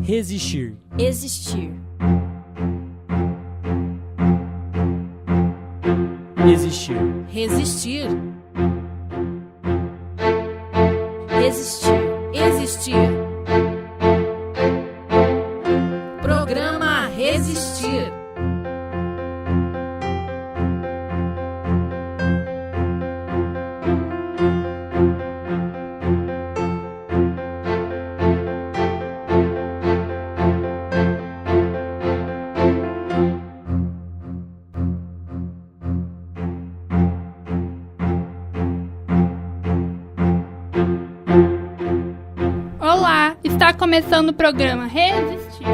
Resistir. Existir. Existir. Resistir. Resistir. Existir. Programa Resistir. Olá, está começando o programa Resistir,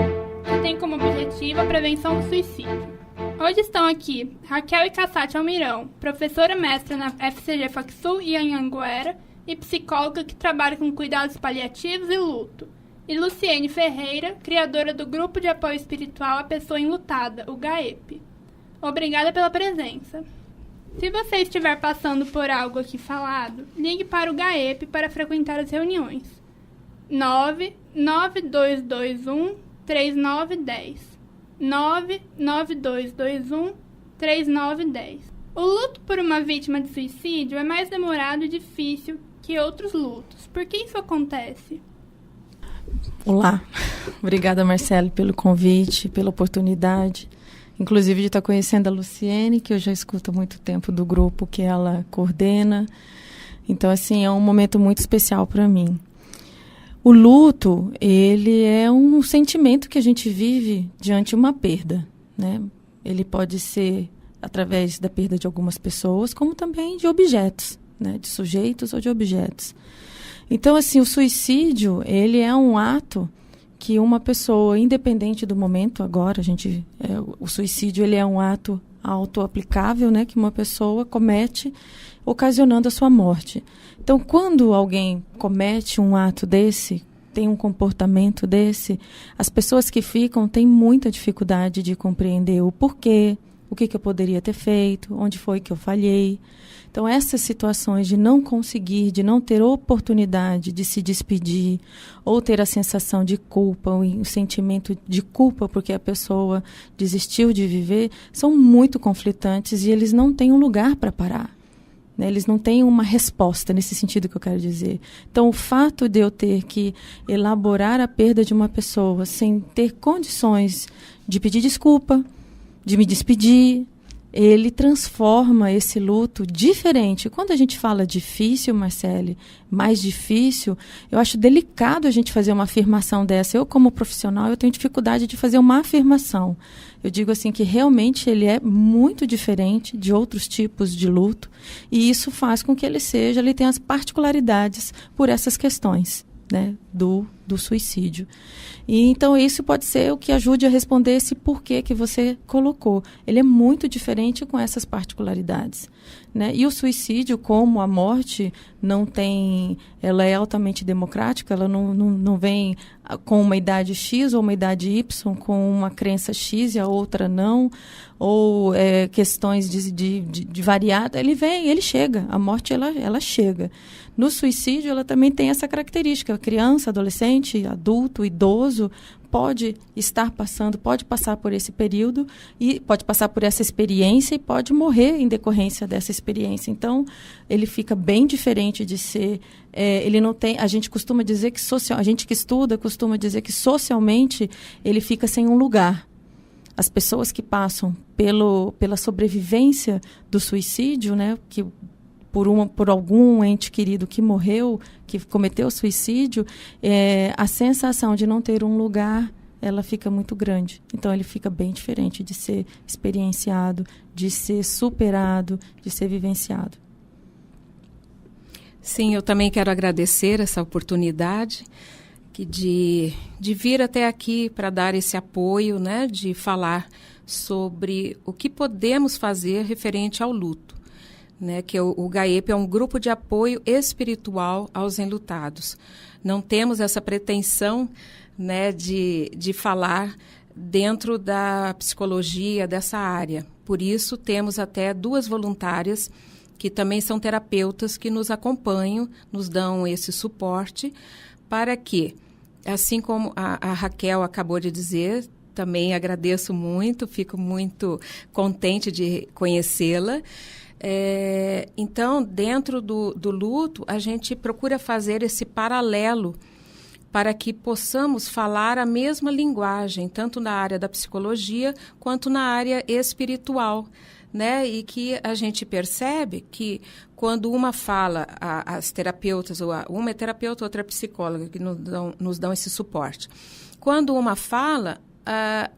que tem como objetivo a prevenção do suicídio. Hoje estão aqui Raquel Icasati Almirão, professora mestra na FCG Facsul e Anhanguera e psicóloga que trabalha com cuidados paliativos e luto, e Luciene Ferreira, criadora do Grupo de Apoio Espiritual à Pessoa Enlutada, o GAEP. Obrigada pela presença. Se você estiver passando por algo aqui falado, ligue para o GAEP para frequentar as reuniões. 99221-3910. 99221-3910. O luto por uma vítima de suicídio é mais demorado e difícil que outros lutos. Por que isso acontece? Olá, obrigada Marcelo pelo convite, pela oportunidade, inclusive de estar conhecendo a Luciene, que eu já escuto há muito tempo do grupo que ela coordena. Então, assim, é um momento muito especial para mim. O luto, ele é um sentimento que a gente vive diante de uma perda, né? Ele pode ser através da perda de algumas pessoas, como também de objetos, né? De sujeitos ou de objetos. Então, assim, o suicídio, ele é um ato que uma pessoa, independente do momento, agora, o suicídio, ele é um ato autoaplicável, né? Que uma pessoa comete, ocasionando a sua morte. Então, quando alguém comete um ato desse, tem um comportamento desse, as pessoas que ficam têm muita dificuldade de compreender o porquê, o que eu poderia ter feito, onde foi que eu falhei. Então, essas situações de não conseguir, de não ter oportunidade de se despedir, ou ter a sensação de culpa, o sentimento de culpa porque a pessoa desistiu de viver, são muito conflitantes e eles não têm um lugar para parar. Né? Eles não têm uma resposta nesse sentido que eu quero dizer. Então, o fato de eu ter que elaborar a perda de uma pessoa sem ter condições de pedir desculpa, de me despedir, ele transforma esse luto diferente. Quando a gente fala difícil, Marcele, mais difícil, eu acho delicado a gente fazer uma afirmação dessa. Eu, como profissional, eu tenho dificuldade de fazer uma afirmação. Eu digo assim que realmente ele é muito diferente de outros tipos de luto e isso faz com que ele tenha as particularidades por essas questões, né, do suicídio. E então isso pode ser o que ajude a responder esse porquê que você colocou. Ele é muito diferente com essas particularidades, né? E o suicídio, como a morte, ela é altamente democrática, ela não vem com uma idade X ou uma idade Y, com uma crença X e a outra não, ou questões de variada. Ele chega, a morte ela chega. No suicídio, ela também tem essa característica. A criança, adolescente, adulto, idoso pode passar por esse período e pode passar por essa experiência e pode morrer em decorrência dessa experiência. Então, ele fica bem diferente de ser... ele não tem... A gente costuma dizer que a gente que estuda costuma dizer que socialmente ele fica sem um lugar. As pessoas que passam pela sobrevivência do suicídio, né, que por algum ente querido que morreu, que cometeu suicídio, a sensação de não ter um lugar, ela fica muito grande. Então, ele fica bem diferente de ser experienciado, de ser superado, de ser vivenciado. Sim, eu também quero agradecer essa oportunidade de vir até aqui para dar esse apoio, né, de falar sobre o que podemos fazer referente ao luto. Né, que o GAEP é um grupo de apoio espiritual aos enlutados. Não temos essa pretensão, né, de falar dentro da psicologia dessa área. Por isso, temos até 2 voluntárias que também são terapeutas que nos acompanham, nos dão esse suporte para que assim como a Raquel acabou de dizer, também agradeço muito, fico muito contente de conhecê-la. Então, dentro do luto, a gente procura fazer esse paralelo para que possamos falar a mesma linguagem, tanto na área da psicologia quanto na área espiritual, né? E que a gente percebe que quando uma fala, as terapeutas, ou uma é terapeuta, outra é psicóloga, que nos dão esse suporte. Quando uma fala,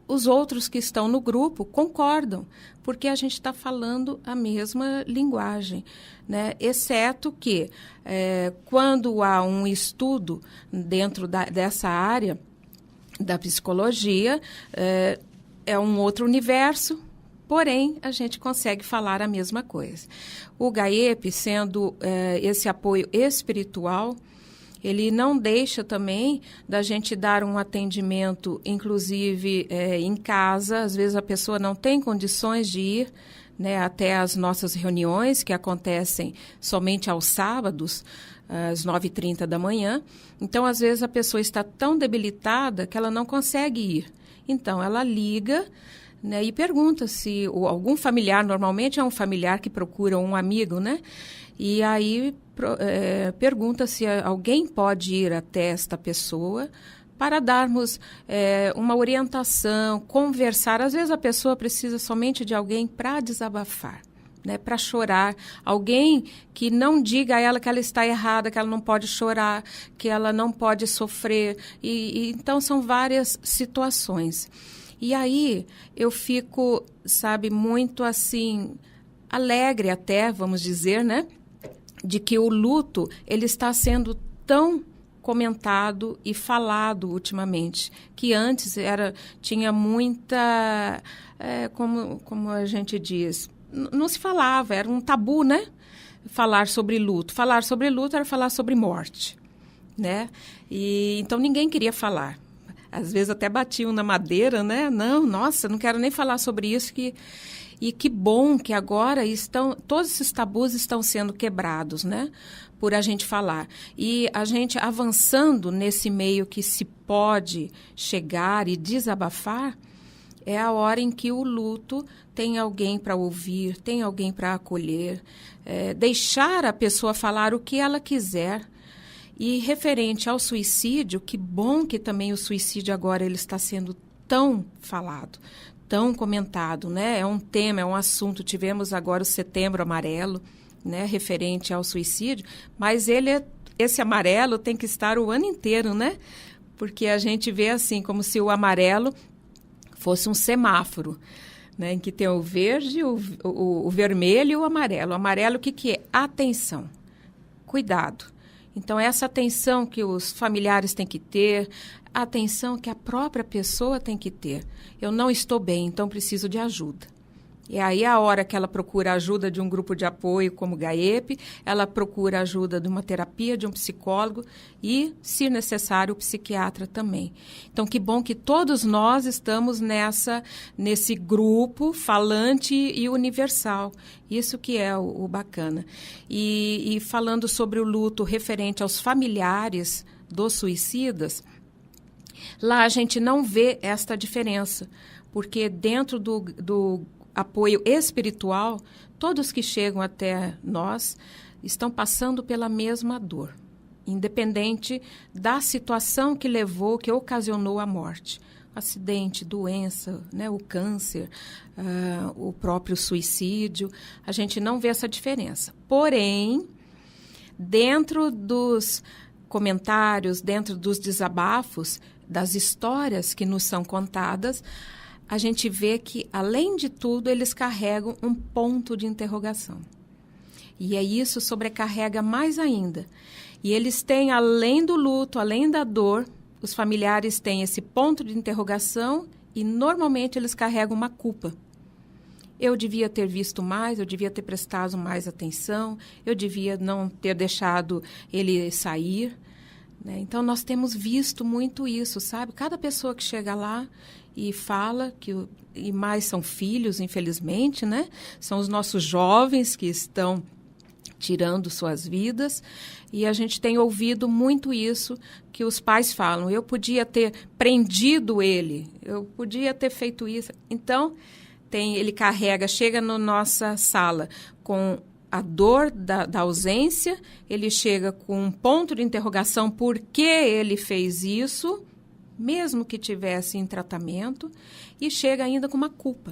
os outros que estão no grupo concordam, porque a gente está falando a mesma linguagem, né? Exceto que, quando há um estudo dentro dessa área da psicologia, é um outro universo, porém, a gente consegue falar a mesma coisa. O GAEP, sendo esse apoio espiritual, ele não deixa também da gente dar um atendimento, inclusive em casa. Às vezes a pessoa não tem condições de ir, né, até as nossas reuniões, que acontecem somente aos sábados, às 9h30 da manhã. Então, às vezes, a pessoa está tão debilitada que ela não consegue ir. Então, ela liga, né, e pergunta se algum familiar, normalmente é um familiar que procura um amigo, né? E aí pergunta se alguém pode ir até esta pessoa para darmos uma orientação, conversar. Às vezes a pessoa precisa somente de alguém para desabafar, né, para chorar. Alguém que não diga a ela que ela está errada, que ela não pode chorar, que ela não pode sofrer. Então, são várias situações. E aí eu fico, sabe, muito assim, alegre até, vamos dizer, né, de que o luto, ele está sendo tão comentado e falado ultimamente, que antes tinha muita, como a gente diz, não se falava, era um tabu, né? Falar sobre luto. Falar sobre luto era falar sobre morte, né? E então ninguém queria falar. Às vezes até batiam na madeira, né? Não, nossa, não quero nem falar sobre isso. E que bom que agora todos esses tabus estão sendo quebrados, né? Por a gente falar. E a gente avançando nesse meio que se pode chegar e desabafar, é a hora em que o luto tem alguém para ouvir, tem alguém para acolher, deixar a pessoa falar o que ela quiser. E referente ao suicídio, que bom que também o suicídio agora ele está sendo tão falado, tão comentado, né? É um tema, é um assunto. Tivemos agora o Setembro Amarelo, né, referente ao suicídio, mas esse amarelo tem que estar o ano inteiro, né? Porque a gente vê assim, como se o amarelo fosse um semáforo, né, em que tem o verde, o vermelho e o amarelo. O amarelo, o que é? Atenção, cuidado. Então, essa atenção que os familiares têm que ter, a atenção que a própria pessoa tem que ter. Eu não estou bem, então preciso de ajuda. E aí, a hora que ela procura ajuda de um grupo de apoio como o GAEP, ela procura ajuda de uma terapia, de um psicólogo e, se necessário, o psiquiatra também. Então, que bom que todos nós estamos nesse grupo falante e universal. Isso que é o bacana. E falando sobre o luto referente aos familiares dos suicidas, lá a gente não vê esta diferença, porque dentro do apoio espiritual, todos que chegam até nós estão passando pela mesma dor, independente da situação que ocasionou a morte. Acidente, doença, né, o câncer, o próprio suicídio, a gente não vê essa diferença. Porém, dentro dos comentários, dentro dos desabafos, das histórias que nos são contadas, a gente vê que, além de tudo, eles carregam um ponto de interrogação. E isso sobrecarrega mais ainda. E eles têm, além do luto, além da dor, os familiares têm esse ponto de interrogação e, normalmente, eles carregam uma culpa. Eu devia ter visto mais, eu devia ter prestado mais atenção, eu devia não ter deixado ele sair, né? Então, nós temos visto muito isso, sabe? Cada pessoa que chega lá e fala, e mais são filhos, infelizmente, né? São os nossos jovens que estão tirando suas vidas, e a gente tem ouvido muito isso que os pais falam: eu podia ter prendido ele, eu podia ter feito isso. Então, ele chega na nossa sala com a dor da ausência, ele chega com um ponto de interrogação por que ele fez isso, mesmo que tivesse em tratamento, e chega ainda com uma culpa.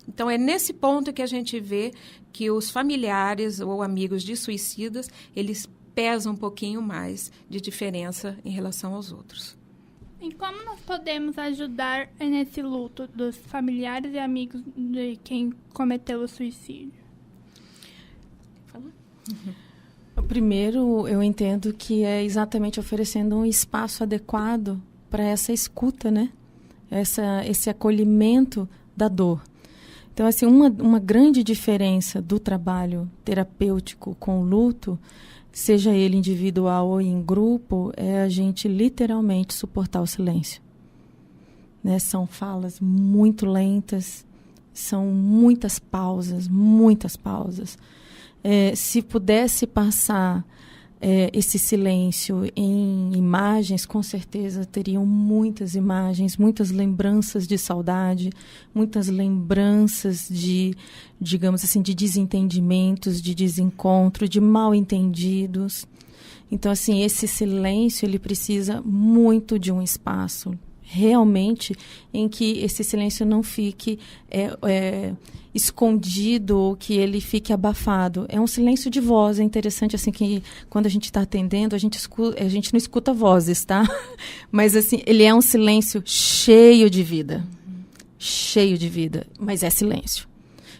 Então, é nesse ponto que a gente vê que os familiares ou amigos de suicidas, eles pesam um pouquinho mais de diferença em relação aos outros. E como nós podemos ajudar nesse luto dos familiares e amigos de quem cometeu o suicídio? Primeiro, eu entendo que é exatamente oferecendo um espaço adequado para essa escuta, né? Esse acolhimento da dor. Então, assim, uma grande diferença do trabalho terapêutico com o luto, seja ele individual ou em grupo, é a gente literalmente suportar o silêncio. Né? São falas muito lentas, são muitas pausas, muitas pausas. Se pudesse passar esse silêncio em imagens, com certeza teriam muitas imagens, muitas lembranças de saudade, muitas lembranças de, digamos assim, de desentendimentos, de desencontro, de mal-entendidos. Então, assim, esse silêncio, ele precisa muito de um espaço, realmente, em que esse silêncio não fique escondido ou que ele fique abafado. É um silêncio de voz. É interessante, assim, que quando a gente está atendendo, a gente não escuta vozes, tá? Mas, assim, ele é um silêncio cheio de vida. Cheio de vida, mas é silêncio.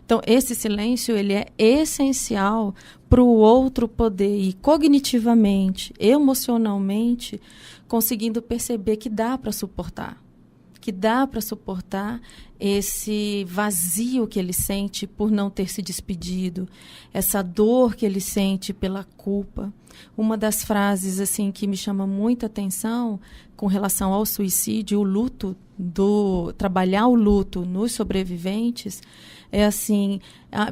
Então, esse silêncio, ele é essencial para o outro poder ir cognitivamente, emocionalmente, conseguindo perceber que dá para suportar. Que dá para suportar esse vazio que ele sente por não ter se despedido, essa dor que ele sente pela culpa. Uma das frases assim que me chama muita atenção com relação ao suicídio, o luto, trabalhar o luto nos sobreviventes, é assim: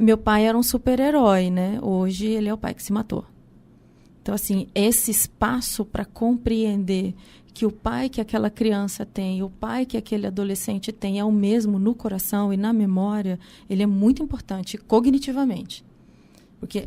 meu pai era um super-herói, né? Hoje ele é o pai que se matou. Então, assim, esse espaço para compreender que o pai que aquela criança tem, o pai que aquele adolescente tem é o mesmo no coração e na memória, ele é muito importante cognitivamente. Porque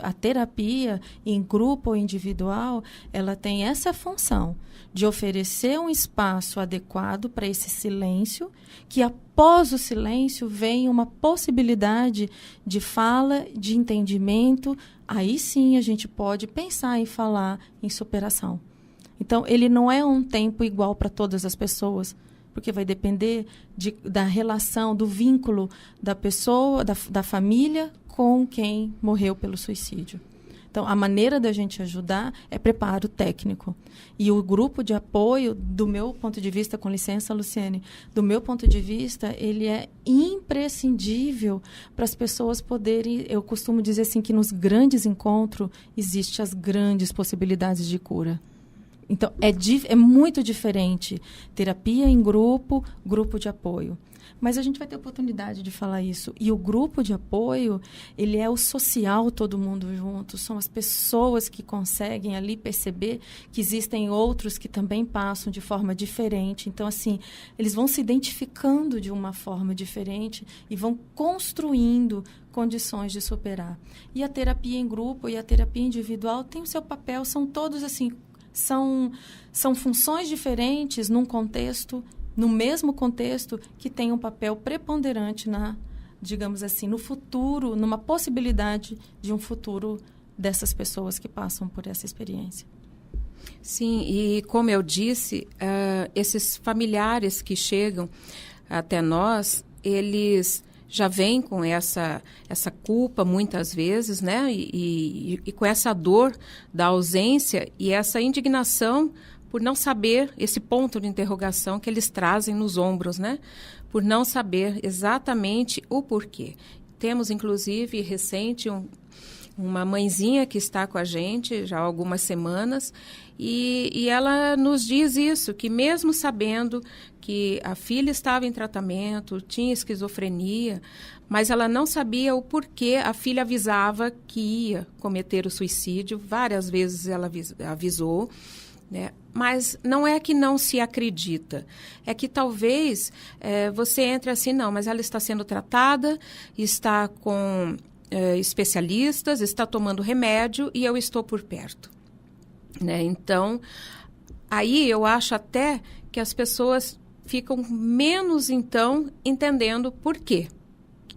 a terapia, em grupo ou individual, ela tem essa função de oferecer um espaço adequado para esse silêncio, que após o silêncio vem uma possibilidade de fala, de entendimento. Aí sim a gente pode pensar em falar em superação. Então, ele não é um tempo igual para todas as pessoas, porque vai depender da relação, do vínculo da pessoa, da família com quem morreu pelo suicídio. Então, a maneira da gente ajudar é preparo técnico. E o grupo de apoio, do meu ponto de vista, com licença, Luciene, do meu ponto de vista, ele é imprescindível para as pessoas poderem... Eu costumo dizer assim que nos grandes encontros existem as grandes possibilidades de cura. Então, é muito diferente terapia em grupo, grupo de apoio. Mas a gente vai ter oportunidade de falar isso. E o grupo de apoio, ele é o social, todo mundo junto. São as pessoas que conseguem ali perceber que existem outros que também passam de forma diferente. Então, assim, eles vão se identificando de uma forma diferente e vão construindo condições de superar. E a terapia em grupo e a terapia individual tem o seu papel, são todos assim... São funções diferentes no mesmo contexto, que tem um papel preponderante digamos assim, no futuro, numa possibilidade de um futuro dessas pessoas que passam por essa experiência. Sim, e como eu disse, esses familiares que chegam até nós, eles já vêm com essa culpa muitas vezes, né? E com essa dor da ausência e essa indignação por não saber esse ponto de interrogação que eles trazem nos ombros, né? Por não saber exatamente o porquê. Temos, inclusive, recente, uma mãezinha que está com a gente já há algumas semanas E ela nos diz isso, que mesmo sabendo que a filha estava em tratamento, tinha esquizofrenia, mas ela não sabia o porquê a filha avisava que ia cometer o suicídio. Várias vezes ela avisou, né? Mas não é que não se acredita, é que talvez você entre assim, não, mas ela está sendo tratada, está com especialistas, está tomando remédio e eu estou por perto. Né? Então, aí eu acho até que as pessoas ficam menos, então, entendendo por quê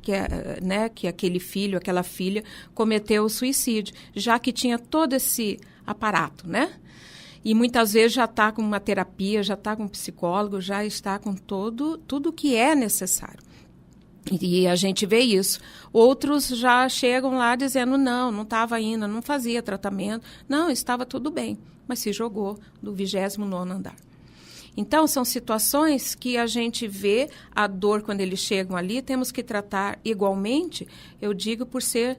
que aquele filho, aquela filha cometeu o suicídio, já que tinha todo esse aparato, né? E muitas vezes já está com uma terapia, já está com um psicólogo, já está com tudo que é necessário. E a gente vê isso. Outros já chegam lá dizendo, não estava ainda, não fazia tratamento. Não, estava tudo bem, mas se jogou do 29º andar. Então, são situações que a gente vê a dor quando eles chegam ali, temos que tratar igualmente, eu digo por ser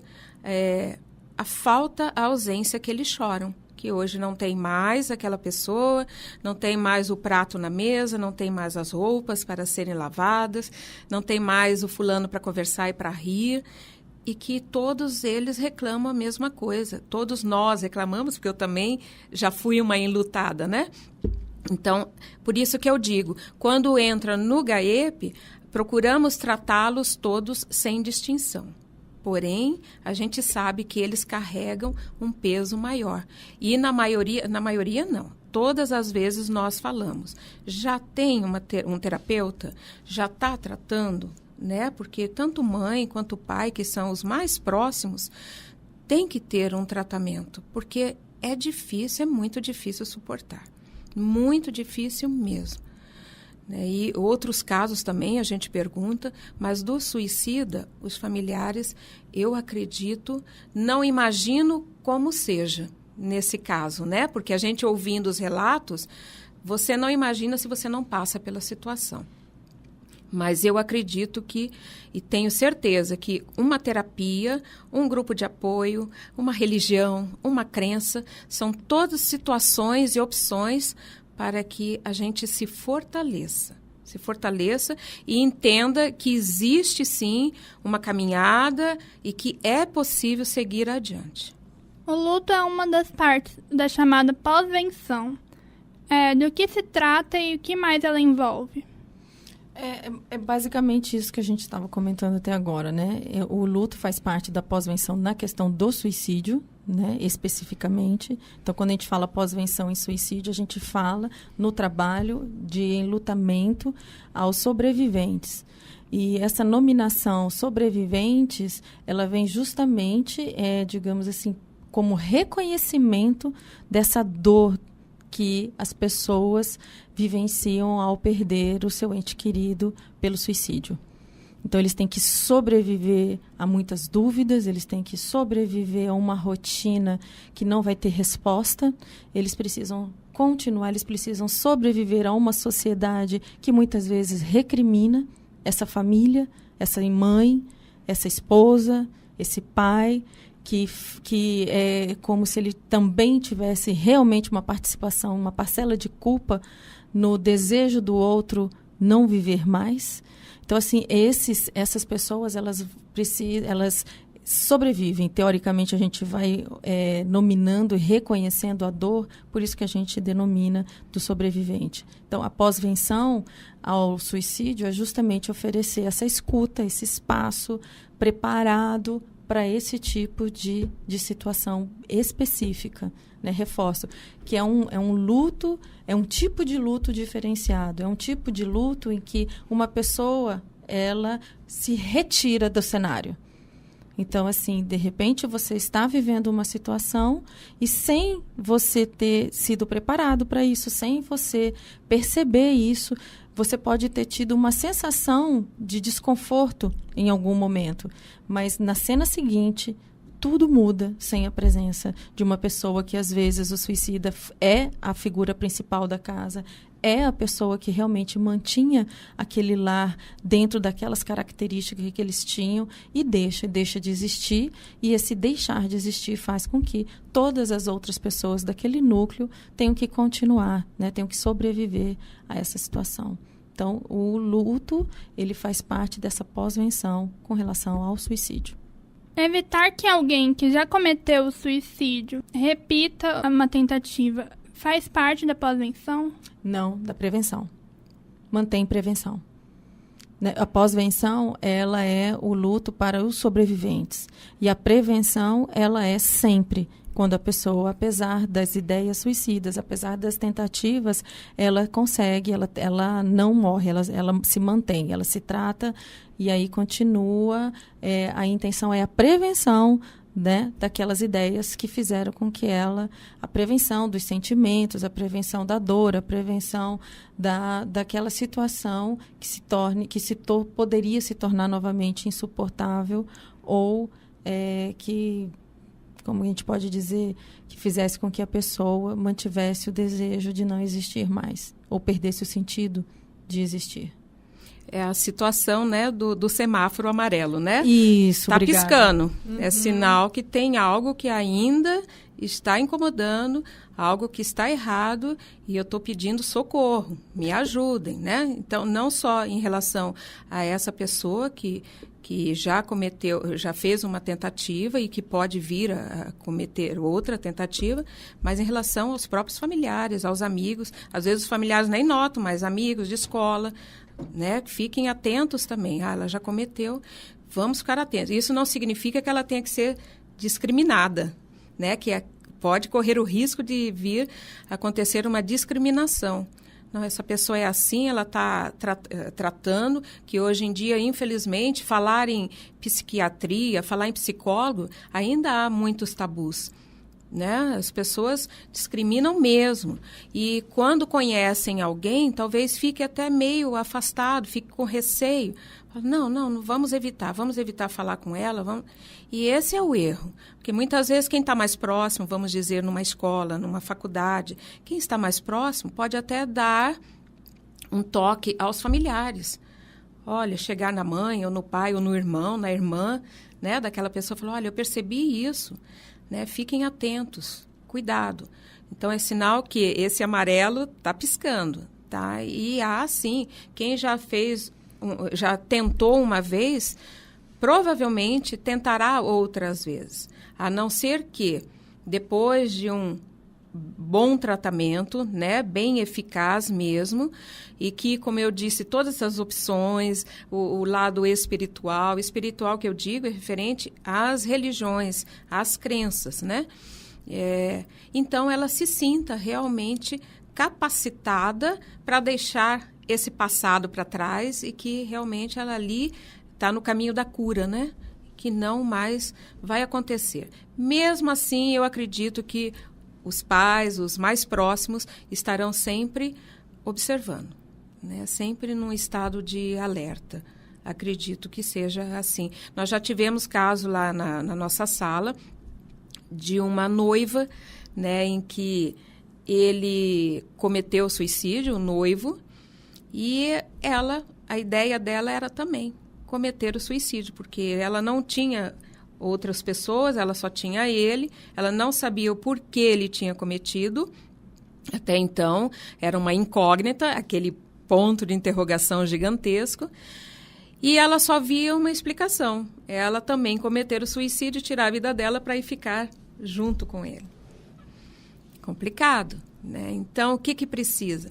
a falta, a ausência que eles choram. Que hoje não tem mais aquela pessoa, não tem mais o prato na mesa, não tem mais as roupas para serem lavadas, não tem mais o fulano para conversar e para rir, e que todos eles reclamam a mesma coisa. Todos nós reclamamos, porque eu também já fui uma enlutada, né? Então, por isso que eu digo, quando entra no GAEP, procuramos tratá-los todos sem distinção. Porém, a gente sabe que eles carregam um peso maior. E na maioria não. Todas as vezes nós falamos. Já tem um terapeuta? Já está tratando? Né? Porque tanto mãe quanto pai, que são os mais próximos, tem que ter um tratamento. Porque é difícil, é muito difícil suportar. Muito difícil mesmo. E outros casos também a gente pergunta, mas do suicida, os familiares, eu acredito, não imagino como seja nesse caso, né? Porque a gente ouvindo os relatos, você não imagina se você não passa pela situação. Mas eu acredito que, e tenho certeza que uma terapia, um grupo de apoio, uma religião, uma crença, são todas situações e opções para que a gente se fortaleça e entenda que existe, sim, uma caminhada e que é possível seguir adiante. O luto é uma das partes da chamada pós-venção. Do que se trata e o que mais ela envolve? É basicamente isso que a gente estava comentando até agora, né? O luto faz parte da pós-venção na questão do suicídio, né? Especificamente. Então, quando a gente fala pós-venção em suicídio, a gente fala no trabalho de enlutamento aos sobreviventes. E essa nominação sobreviventes, ela vem justamente, digamos assim, como reconhecimento dessa dor que as pessoas vivenciam ao perder o seu ente querido pelo suicídio. Então, eles têm que sobreviver a muitas dúvidas, eles têm que sobreviver a uma rotina que não vai ter resposta, eles precisam continuar, eles precisam sobreviver a uma sociedade que muitas vezes recrimina essa família, essa mãe, essa esposa, esse pai, que é como se ele também tivesse realmente uma participação, uma parcela de culpa no desejo do outro não viver mais. Então, assim, essas pessoas, elas sobrevivem. Teoricamente, a gente vai nominando e reconhecendo a dor, por isso que a gente denomina do sobrevivente. Então, a pós-venção ao suicídio é justamente oferecer essa escuta, esse espaço preparado para esse tipo de situação específica, né? Reforço, que é um luto, é um tipo de luto diferenciado, é um tipo de luto em que uma pessoa, ela se retira do cenário. Então, assim, de repente você está vivendo uma situação e sem você ter sido preparado para isso, sem você perceber isso, você pode ter tido uma sensação de desconforto em algum momento, mas na cena seguinte, tudo muda sem a presença de uma pessoa que, às vezes, o suicida é a figura principal da casa, é a pessoa que realmente mantinha aquele lar dentro daquelas características que eles tinham e deixa de existir. E esse deixar de existir faz com que todas as outras pessoas daquele núcleo tenham que continuar, né? Tenham que sobreviver a essa situação. Então, o luto, ele faz parte dessa pós-venção com relação ao suicídio. Evitar que alguém que já cometeu o suicídio repita uma tentativa faz parte da pós-venção? Não, da prevenção. Mantém prevenção. A pós-venção, ela é o luto para os sobreviventes. E a prevenção, ela é sempre quando a pessoa, apesar das ideias suicidas, apesar das tentativas, ela consegue, ela não morre, ela se mantém, ela se trata e aí continua. A intenção é a prevenção, né, daquelas ideias que fizeram com que a prevenção dos sentimentos, a prevenção da dor, a prevenção daquela situação poderia se tornar novamente insuportável ou que, como a gente pode dizer, que fizesse com que a pessoa mantivesse o desejo de não existir mais ou perdesse o sentido de existir. É a situação, né, do semáforo amarelo, né? Isso, Está piscando. É sinal que tem algo que ainda está incomodando, algo que está errado e eu estou pedindo socorro, me ajudem, né? Então, não só em relação a essa pessoa que já fez uma tentativa e que pode vir a cometer outra tentativa, mas em relação aos próprios familiares, aos amigos. Às vezes os familiares nem notam, mas amigos de escola, né? Fiquem atentos também. Ela já cometeu, vamos ficar atentos. Isso não significa que ela tenha que ser discriminada, né? Pode correr o risco de vir a acontecer uma discriminação. Não, essa pessoa é assim, ela está tratando, que hoje em dia, infelizmente, falar em psiquiatria, falar em psicólogo, ainda há muitos tabus, né? As pessoas discriminam mesmo. E quando conhecem alguém, talvez fique até meio afastado, fique com receio. Não vamos evitar falar com ela. Vamos... E esse é o erro. Porque muitas vezes quem está mais próximo, vamos dizer, numa escola, numa faculdade, quem está mais próximo pode até dar um toque aos familiares. Olha, chegar na mãe, ou no pai, ou no irmão, na irmã, né, daquela pessoa, falar, olha, eu percebi isso, né, fiquem atentos, cuidado. Então, é sinal que esse amarelo está piscando, tá? E sim, quem já tentou uma vez, provavelmente tentará outras vezes. A não ser que, depois de um bom tratamento, né, bem eficaz mesmo, e que, como eu disse, todas essas opções, o lado espiritual que eu digo é referente às religiões, às crenças, né? Então, ela se sinta realmente capacitada para deixar esse passado para trás e que realmente ela ali está no caminho da cura, né? Que não mais vai acontecer. Mesmo assim, eu acredito que os pais, os mais próximos, estarão sempre observando, né? Sempre num estado de alerta. Acredito que seja assim. Nós já tivemos caso lá na nossa sala de uma noiva, né, em que ele cometeu suicídio, o noivo, e a ideia dela era também cometer o suicídio, porque ela não tinha outras pessoas, ela só tinha ele, ela não sabia o porquê ele tinha cometido, até então era uma incógnita, aquele ponto de interrogação gigantesco, e ela só via uma explicação, ela também cometer o suicídio e tirar a vida dela para ir ficar junto com ele. Complicado, né? Então, o que precisa?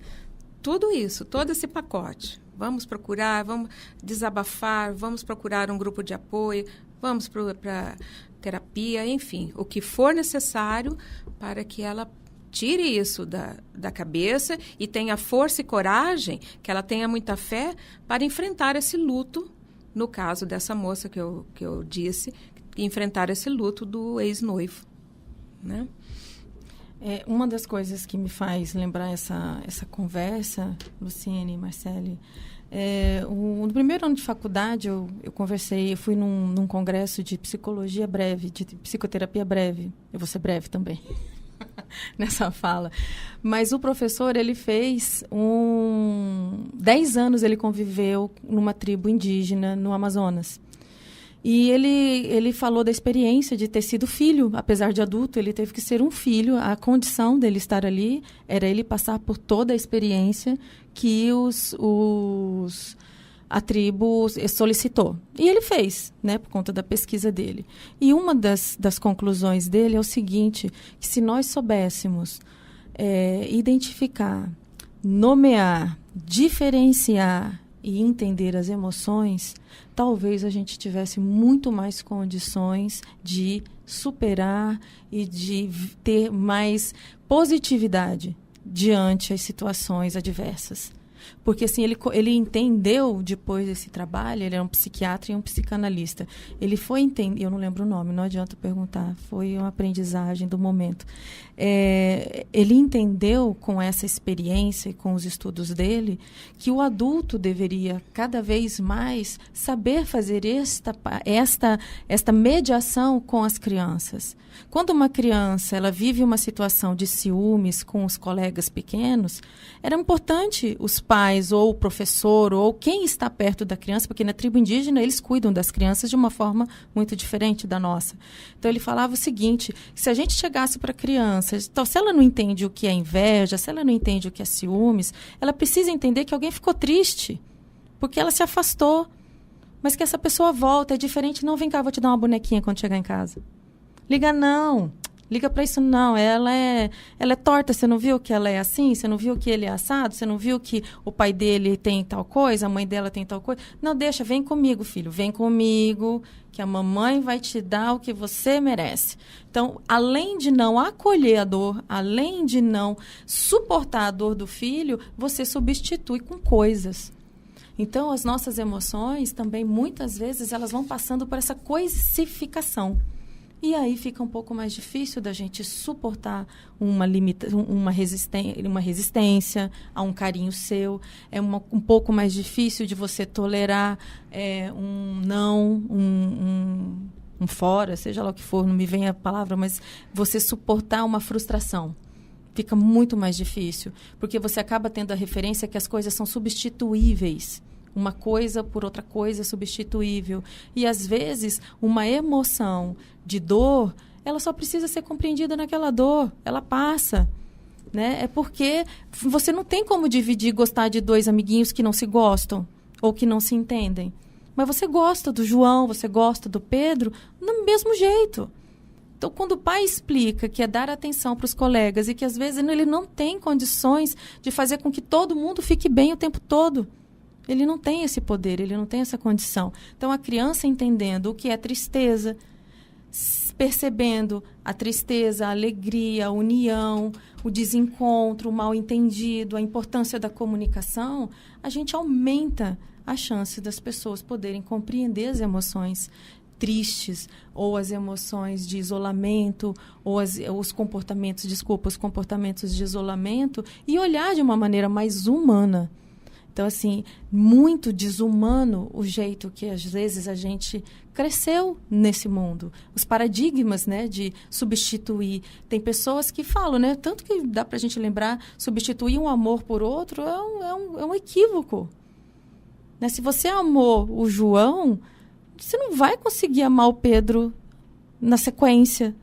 Tudo isso, todo esse pacote. Vamos procurar, vamos desabafar, vamos procurar um grupo de apoio, vamos para terapia, enfim, o que for necessário para que ela tire isso da cabeça e tenha força e coragem, que ela tenha muita fé para enfrentar esse luto, no caso dessa moça que eu disse, enfrentar esse luto do ex-noivo, né? Uma das coisas que me faz lembrar essa conversa, Luciene e Marcele, no primeiro ano de faculdade eu fui num congresso de psicologia breve, de psicoterapia breve. Eu vou ser breve também. nessa fala. Mas o professor, ele fez 10 anos ele conviveu numa tribo indígena no Amazonas. E ele falou da experiência de ter sido filho, apesar de adulto, ele teve que ser um filho. A condição dele estar ali era ele passar por toda a experiência que a tribo solicitou. E ele fez, né, por conta da pesquisa dele. E uma das conclusões dele é o seguinte, que se nós soubéssemos identificar, nomear, diferenciar e entender as emoções, talvez a gente tivesse muito mais condições de superar e de ter positividade diante as situações adversas. Porque assim, ele entendeu, depois desse trabalho, ele era um psiquiatra e um psicanalista. Ele foi entender, eu não lembro o nome, não adianta perguntar, foi uma aprendizagem do momento. Ele entendeu com essa experiência e com os estudos dele que o adulto deveria cada vez mais saber fazer esta mediação com as crianças. Quando uma criança ela vive uma situação de ciúmes com os colegas pequenos, era importante os pais ou o professor ou quem está perto da criança, porque na tribo indígena eles cuidam das crianças de uma forma muito diferente da nossa. Então ele falava o seguinte, se a gente chegasse para a criança, então, se ela não entende o que é inveja, se ela não entende o que é ciúmes, ela precisa entender que alguém ficou triste, porque ela se afastou, mas que essa pessoa volta, é diferente, não, vem cá, vou te dar uma bonequinha quando chegar em casa. Liga não, liga para isso não, ela é torta, você não viu que ela é assim? Você não viu que ele é assado? Você não viu que o pai dele tem tal coisa, a mãe dela tem tal coisa? Não, deixa, vem comigo, filho, vem comigo, que a mamãe vai te dar o que você merece. Então, além de não acolher a dor, além de não suportar a dor do filho, você substitui com coisas. Então, as nossas emoções também, muitas vezes, elas vão passando por essa coisificação. E aí fica um pouco mais difícil da gente suportar uma resistência a um carinho seu. É um pouco mais difícil de você tolerar um não, um fora, seja lá o que for, não me vem a palavra, mas você suportar uma frustração. Fica muito mais difícil, porque você acaba tendo a referência que as coisas são substituíveis. Uma coisa por outra coisa é substituível. E, às vezes, uma emoção de dor, ela só precisa ser compreendida naquela dor. Ela passa. Né? É porque você não tem como dividir gostar de dois amiguinhos que não se gostam ou que não se entendem. Mas você gosta do João, você gosta do Pedro, do mesmo jeito. Então, quando o pai explica que é dar atenção para os colegas e que, às vezes, ele não tem condições de fazer com que todo mundo fique bem o tempo todo, ele não tem esse poder, ele não tem essa condição. Então, a criança entendendo o que é tristeza, percebendo a tristeza, a alegria, a união, o desencontro, o mal-entendido, a importância da comunicação, a gente aumenta a chance das pessoas poderem compreender as emoções tristes ou as emoções de isolamento ou os comportamentos de isolamento e olhar de uma maneira mais humana. Então, assim, muito desumano o jeito que, às vezes, a gente cresceu nesse mundo. Os paradigmas, né, de substituir. Tem pessoas que falam, né, tanto que dá para a gente lembrar, substituir um amor por outro é um equívoco. Né? Se você amou o João, você não vai conseguir amar o Pedro na sequência,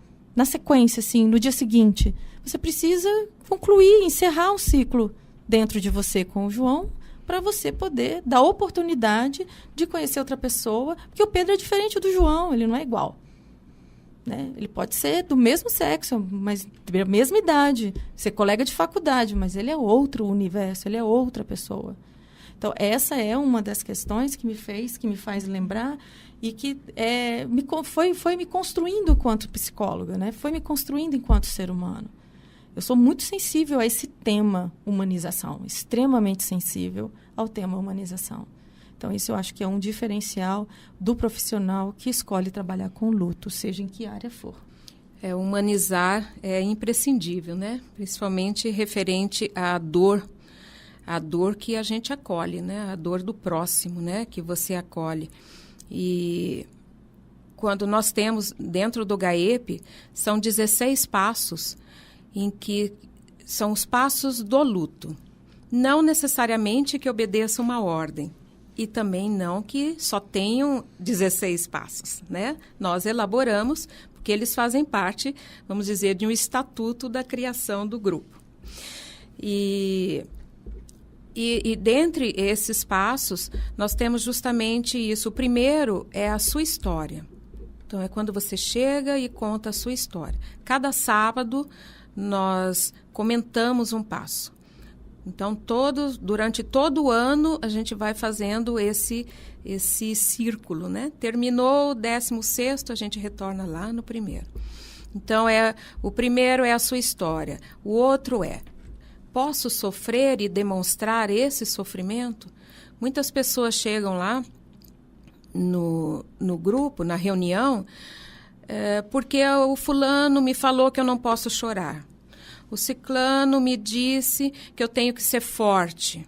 assim, no dia seguinte. Você precisa concluir, encerrar um ciclo dentro de você com o João, para você poder dar oportunidade de conhecer outra pessoa, porque o Pedro é diferente do João, ele não é igual. Né? Ele pode ser do mesmo sexo, mas da mesma idade, ser colega de faculdade, mas ele é outro universo, ele é outra pessoa. Então, essa é uma das questões que me faz lembrar e que foi me construindo enquanto psicóloga, né? Foi me construindo enquanto ser humano. Eu sou muito sensível a esse tema humanização, extremamente sensível ao tema humanização. Então, isso eu acho que é um diferencial do profissional que escolhe trabalhar com luto, seja em que área for. Humanizar é imprescindível, né? Principalmente referente à dor que a gente acolhe, né? A dor do próximo, né? Que você acolhe. E quando nós temos, dentro do GAEP, são 16 passos. em que são os passos do luto. Não necessariamente que obedeça uma ordem. E também não que só tenham 16 passos, né? Nós elaboramos, porque eles fazem parte, vamos dizer, de um estatuto da criação do grupo. E dentre esses passos, nós temos justamente isso. O primeiro é a sua história. Então, é quando você chega e conta a sua história. Cada sábado, nós comentamos um passo. Então, durante todo o ano, a gente vai fazendo esse círculo, né? Terminou o 16º, a gente retorna lá no primeiro. Então, o primeiro é a sua história. O outro posso sofrer e demonstrar esse sofrimento? Muitas pessoas chegam lá no grupo, na reunião, porque o fulano me falou que eu não posso chorar. O ciclano me disse que eu tenho que ser forte,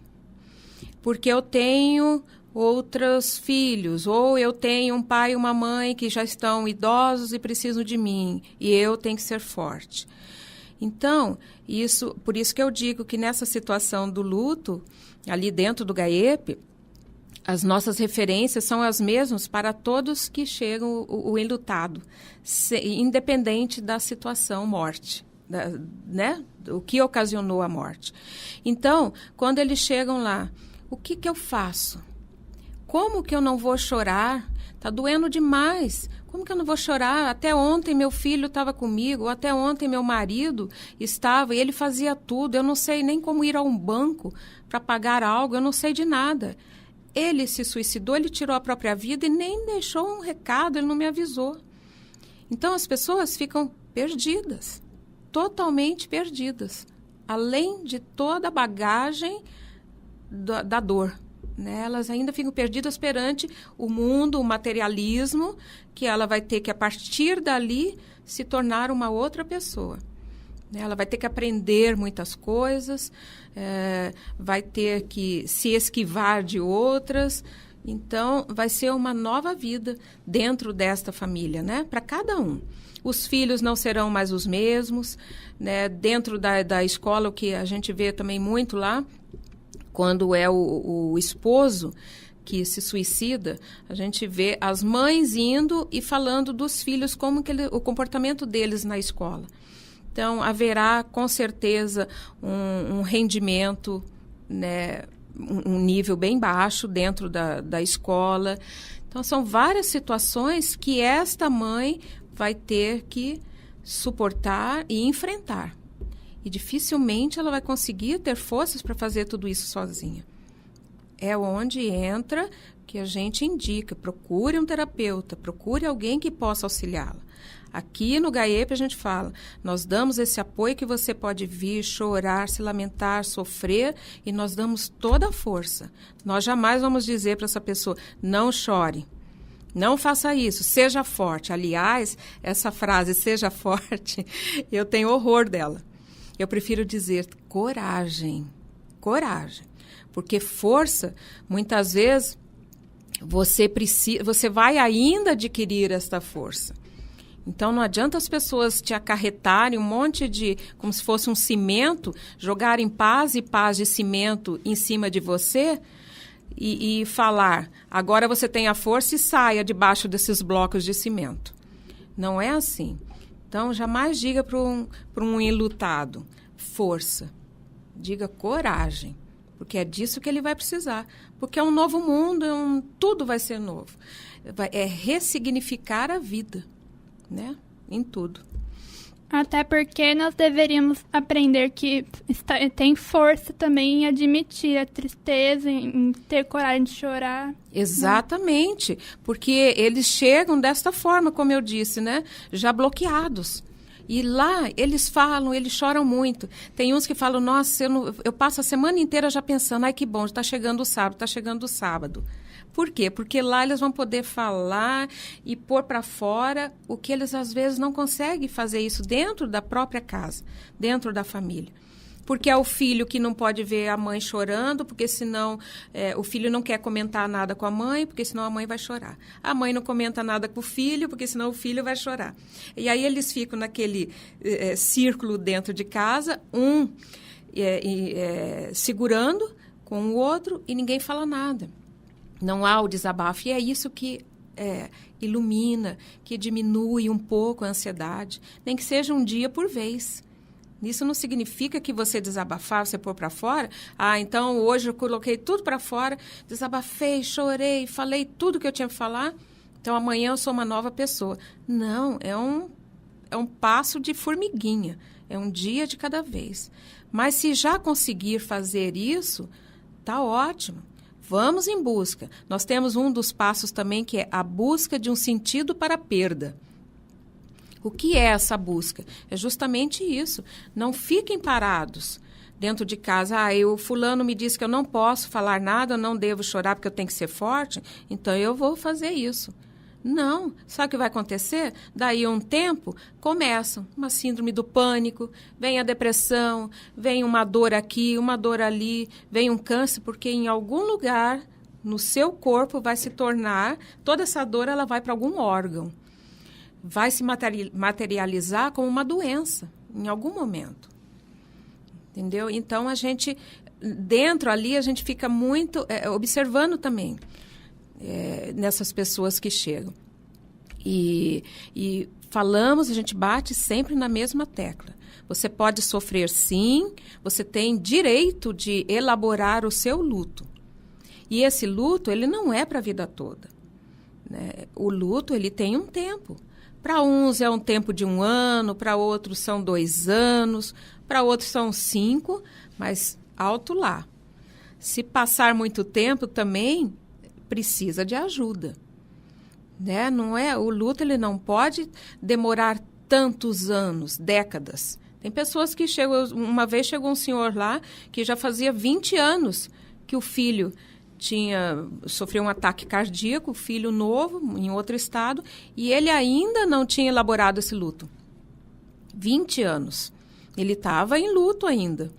porque eu tenho outros filhos, ou eu tenho um pai e uma mãe que já estão idosos e precisam de mim, e eu tenho que ser forte. Então, por isso que eu digo que nessa situação do luto, ali dentro do GAEP, as nossas referências são as mesmas para todos que chegam o enlutado, independente da situação morte. Né? O que ocasionou a morte. Então, quando eles chegam lá, o que eu faço? Como que eu não vou chorar? Está doendo demais. Como que eu não vou chorar? Até ontem meu filho estava comigo, até ontem meu marido estava, e ele fazia tudo. Eu não sei nem como ir a um banco para pagar algo, eu não sei de nada. Ele se suicidou, ele tirou a própria vida e nem deixou um recado, ele não me avisou. Então, as pessoas ficam perdidas. Totalmente perdidas, além de toda a bagagem da dor. Né? Elas ainda ficam perdidas perante o mundo, o materialismo, que ela vai ter que, a partir dali, se tornar uma outra pessoa. Né? Ela vai ter que aprender muitas coisas, vai ter que se esquivar de outras. Então, vai ser uma nova vida dentro desta família, né? Para cada um. Os filhos não serão mais os mesmos, né? Dentro da escola, o que a gente vê também muito lá, quando é o esposo que se suicida, a gente vê as mães indo e falando dos filhos, como que o comportamento deles na escola. Então, haverá, com certeza, um rendimento, né? Um nível bem baixo dentro da escola. Então, são várias situações que esta mãe vai ter que suportar e enfrentar. E dificilmente ela vai conseguir ter forças para fazer tudo isso sozinha. É onde entra que a gente indica, procure um terapeuta, procure alguém que possa auxiliá-la. Aqui no GAEP a gente fala, nós damos esse apoio que você pode vir, chorar, se lamentar, sofrer, e nós damos toda a força. Nós jamais vamos dizer para essa pessoa, não chore. Não faça isso, seja forte. Aliás, essa frase, seja forte, eu tenho horror dela. Eu prefiro dizer coragem, coragem. Porque força, muitas vezes, você vai ainda adquirir esta força. Então, não adianta as pessoas te acarretarem um monte de, como se fosse um cimento, jogarem pás e pás de cimento em cima de você, e falar, agora você tem a força e saia debaixo desses blocos de cimento. Não é assim. Então, jamais diga para um enlutado, força. Diga coragem, porque é disso que ele vai precisar. Porque é um novo mundo, tudo vai ser novo. É ressignificar a vida, né? Em tudo. Até porque nós deveríamos aprender que tem força também em admitir a tristeza, em ter coragem de chorar. Exatamente, porque eles chegam desta forma, como eu disse, né? Já bloqueados. E lá eles falam, eles choram muito. Tem uns que falam, nossa, eu passo a semana inteira já pensando, ai que bom, está chegando o sábado, está chegando o sábado. Por quê? Porque lá eles vão poder falar e pôr para fora o que eles às vezes não conseguem fazer isso dentro da própria casa, dentro da família. porque é o filho que não pode ver a mãe chorando, porque senão o filho não quer comentar nada com a mãe, porque senão a mãe vai chorar. A mãe não comenta nada com o filho, porque senão o filho vai chorar. E aí eles ficam naquele círculo dentro de casa, segurando com o outro e ninguém fala nada. Não há o desabafo. E é isso que ilumina, que diminui um pouco a ansiedade, nem que seja um dia por vez. Isso não significa que você desabafar, você pôr para fora. Então hoje eu coloquei tudo para fora, desabafei, chorei, falei tudo que eu tinha que falar, então amanhã eu sou uma nova pessoa. Não, é um passo de formiguinha, é um dia de cada vez. Mas se já conseguir fazer isso, tá ótimo. Vamos em busca. Nós temos um dos passos também que é a busca de um sentido para a perda. O que é essa busca? É justamente isso. Não fiquem parados dentro de casa. O fulano me disse que eu não posso falar nada, eu não devo chorar porque eu tenho que ser forte, então eu vou fazer isso. Não. Sabe o que vai acontecer? Daí a um tempo, começa uma síndrome do pânico, vem a depressão, vem uma dor aqui, uma dor ali, vem um câncer, porque em algum lugar no seu corpo vai se tornar, toda essa dor ela vai para algum órgão. Vai se materializar como uma doença, em algum momento. Entendeu? Então, a gente, dentro ali, a gente fica muito observando também nessas pessoas que chegam. E falamos, a gente bate sempre na mesma tecla. Você pode sofrer sim, você tem direito de elaborar o seu luto. E esse luto, ele não é para a vida toda, né? O luto, ele tem um tempo. Para uns é um tempo de 1 ano, para outros são 2 anos, para outros são 5, mas alto lá. Se passar muito tempo também, precisa de ajuda, né? Não é, o luto ele não pode demorar tantos anos, décadas. Tem pessoas que chegam, uma vez chegou um senhor lá que já fazia 20 anos que o filho sofreu um ataque cardíaco, filho novo, em outro estado, e ele ainda não tinha elaborado esse luto. 20 anos. Ele estava em luto ainda.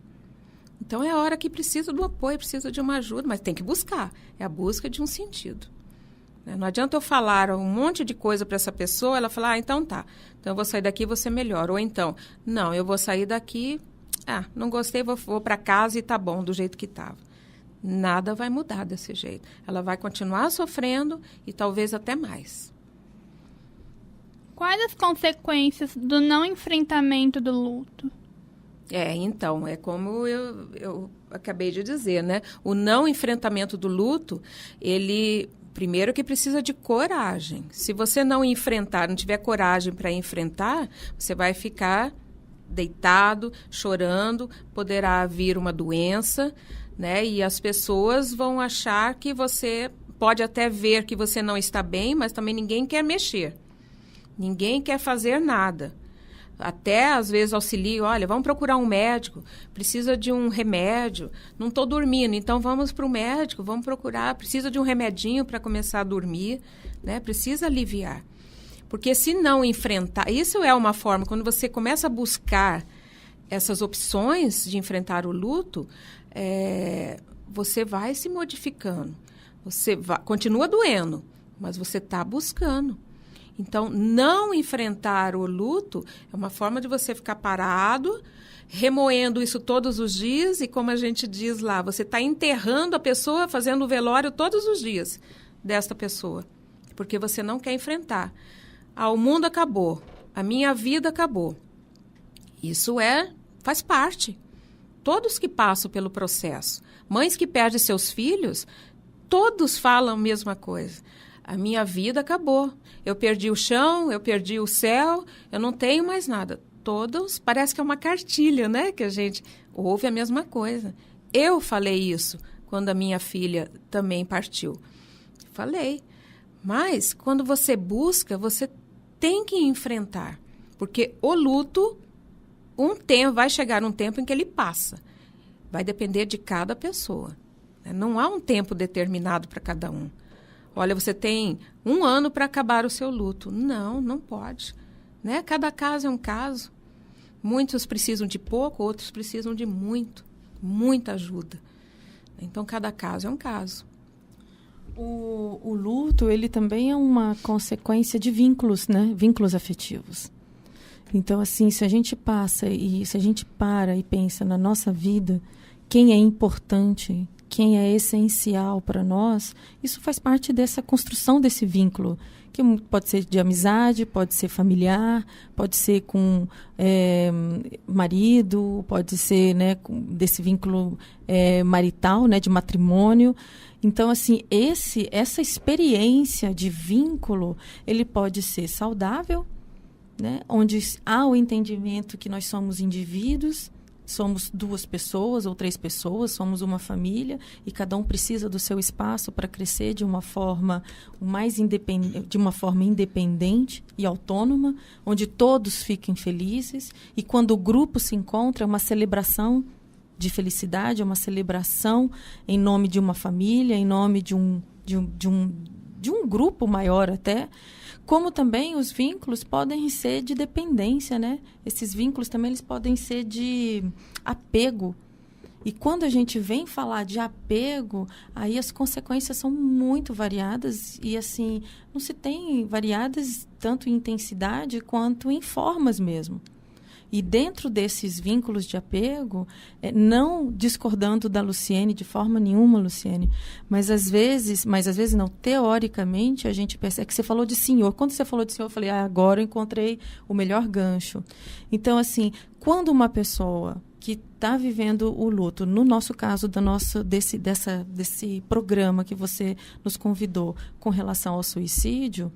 Então, é a hora que precisa do apoio, precisa de uma ajuda, mas tem que buscar. É a busca de um sentido. Não adianta eu falar um monte de coisa para essa pessoa, ela falar, então tá, então eu vou sair daqui e você melhora. Ou então, não, eu vou sair daqui, não gostei, vou para casa e tá bom, do jeito que estava. Nada vai mudar desse jeito. Ela vai continuar sofrendo e talvez até mais. Quais as consequências do não enfrentamento do luto? Então, é como eu acabei de dizer, né? O não enfrentamento do luto, ele, primeiro que precisa de coragem. Se você não enfrentar, não tiver coragem para enfrentar, você vai ficar deitado, chorando, poderá vir uma doença, né? E as pessoas vão achar que você pode até ver que você não está bem, mas também ninguém quer mexer. Ninguém quer fazer nada. Até, às vezes, auxilia, olha, vamos procurar um médico, precisa de um remédio, não estou dormindo, então vamos para o médico, vamos procurar, precisa de um remedinho para começar a dormir, né? Precisa aliviar. Porque se não enfrentar, isso é uma forma, quando você começa a buscar essas opções de enfrentar o luto, você vai se modificando. Continua doendo, mas você está buscando. Então, não enfrentar o luto é uma forma de você ficar parado, remoendo isso todos os dias, e como a gente diz lá, você está enterrando a pessoa, fazendo o velório todos os dias desta pessoa, porque você não quer enfrentar. O mundo acabou, a minha vida acabou. Isso faz parte. Todos que passam pelo processo, mães que perdem seus filhos, todos falam a mesma coisa. A minha vida acabou. Eu perdi o chão, eu perdi o céu, eu não tenho mais nada. Todos, parece que é uma cartilha, né? Que a gente ouve a mesma coisa. Eu falei isso quando a minha filha também partiu. Falei. Mas, quando você busca, você tem que enfrentar. Porque o luto, vai chegar um tempo em que ele passa. Vai depender de cada pessoa. Não há um tempo determinado para cada um. Olha, você tem 1 ano para acabar o seu luto. Não pode. Né? Cada caso é um caso. Muitos precisam de pouco, outros precisam de muita ajuda. Então, cada caso é um caso. O luto, ele também é uma consequência de vínculos, né? Vínculos afetivos. Então, assim, se a gente para e pensa na nossa vida, quem é importante, quem é essencial para nós, isso faz parte dessa construção desse vínculo, que pode ser de amizade, pode ser familiar, pode ser com marido, pode ser, né, desse vínculo marital, né, de matrimônio. Então, assim, essa experiência de vínculo, ele pode ser saudável, né, onde há o entendimento que nós somos indivíduos, somos 2 pessoas ou 3 pessoas, somos uma família e cada um precisa do seu espaço para crescer de uma forma independente e autônoma, onde todos fiquem felizes, e quando o grupo se encontra é uma celebração de felicidade, é uma celebração em nome de uma família, em nome de um grupo maior até. Como também os vínculos podem ser de dependência, né? Esses vínculos também eles podem ser de apego. E quando a gente vem falar de apego, aí as consequências são muito variadas e, assim, não se tem variadas tanto em intensidade quanto em formas mesmo. E dentro desses vínculos de apego, não discordando da Luciene de forma nenhuma, Luciene, mas às vezes não, teoricamente, a gente percebe que você falou de senhor. Quando você falou de senhor, eu falei, agora eu encontrei o melhor gancho. Então, assim, quando uma pessoa que está vivendo o luto, no nosso caso, desse programa que você nos convidou com relação ao suicídio,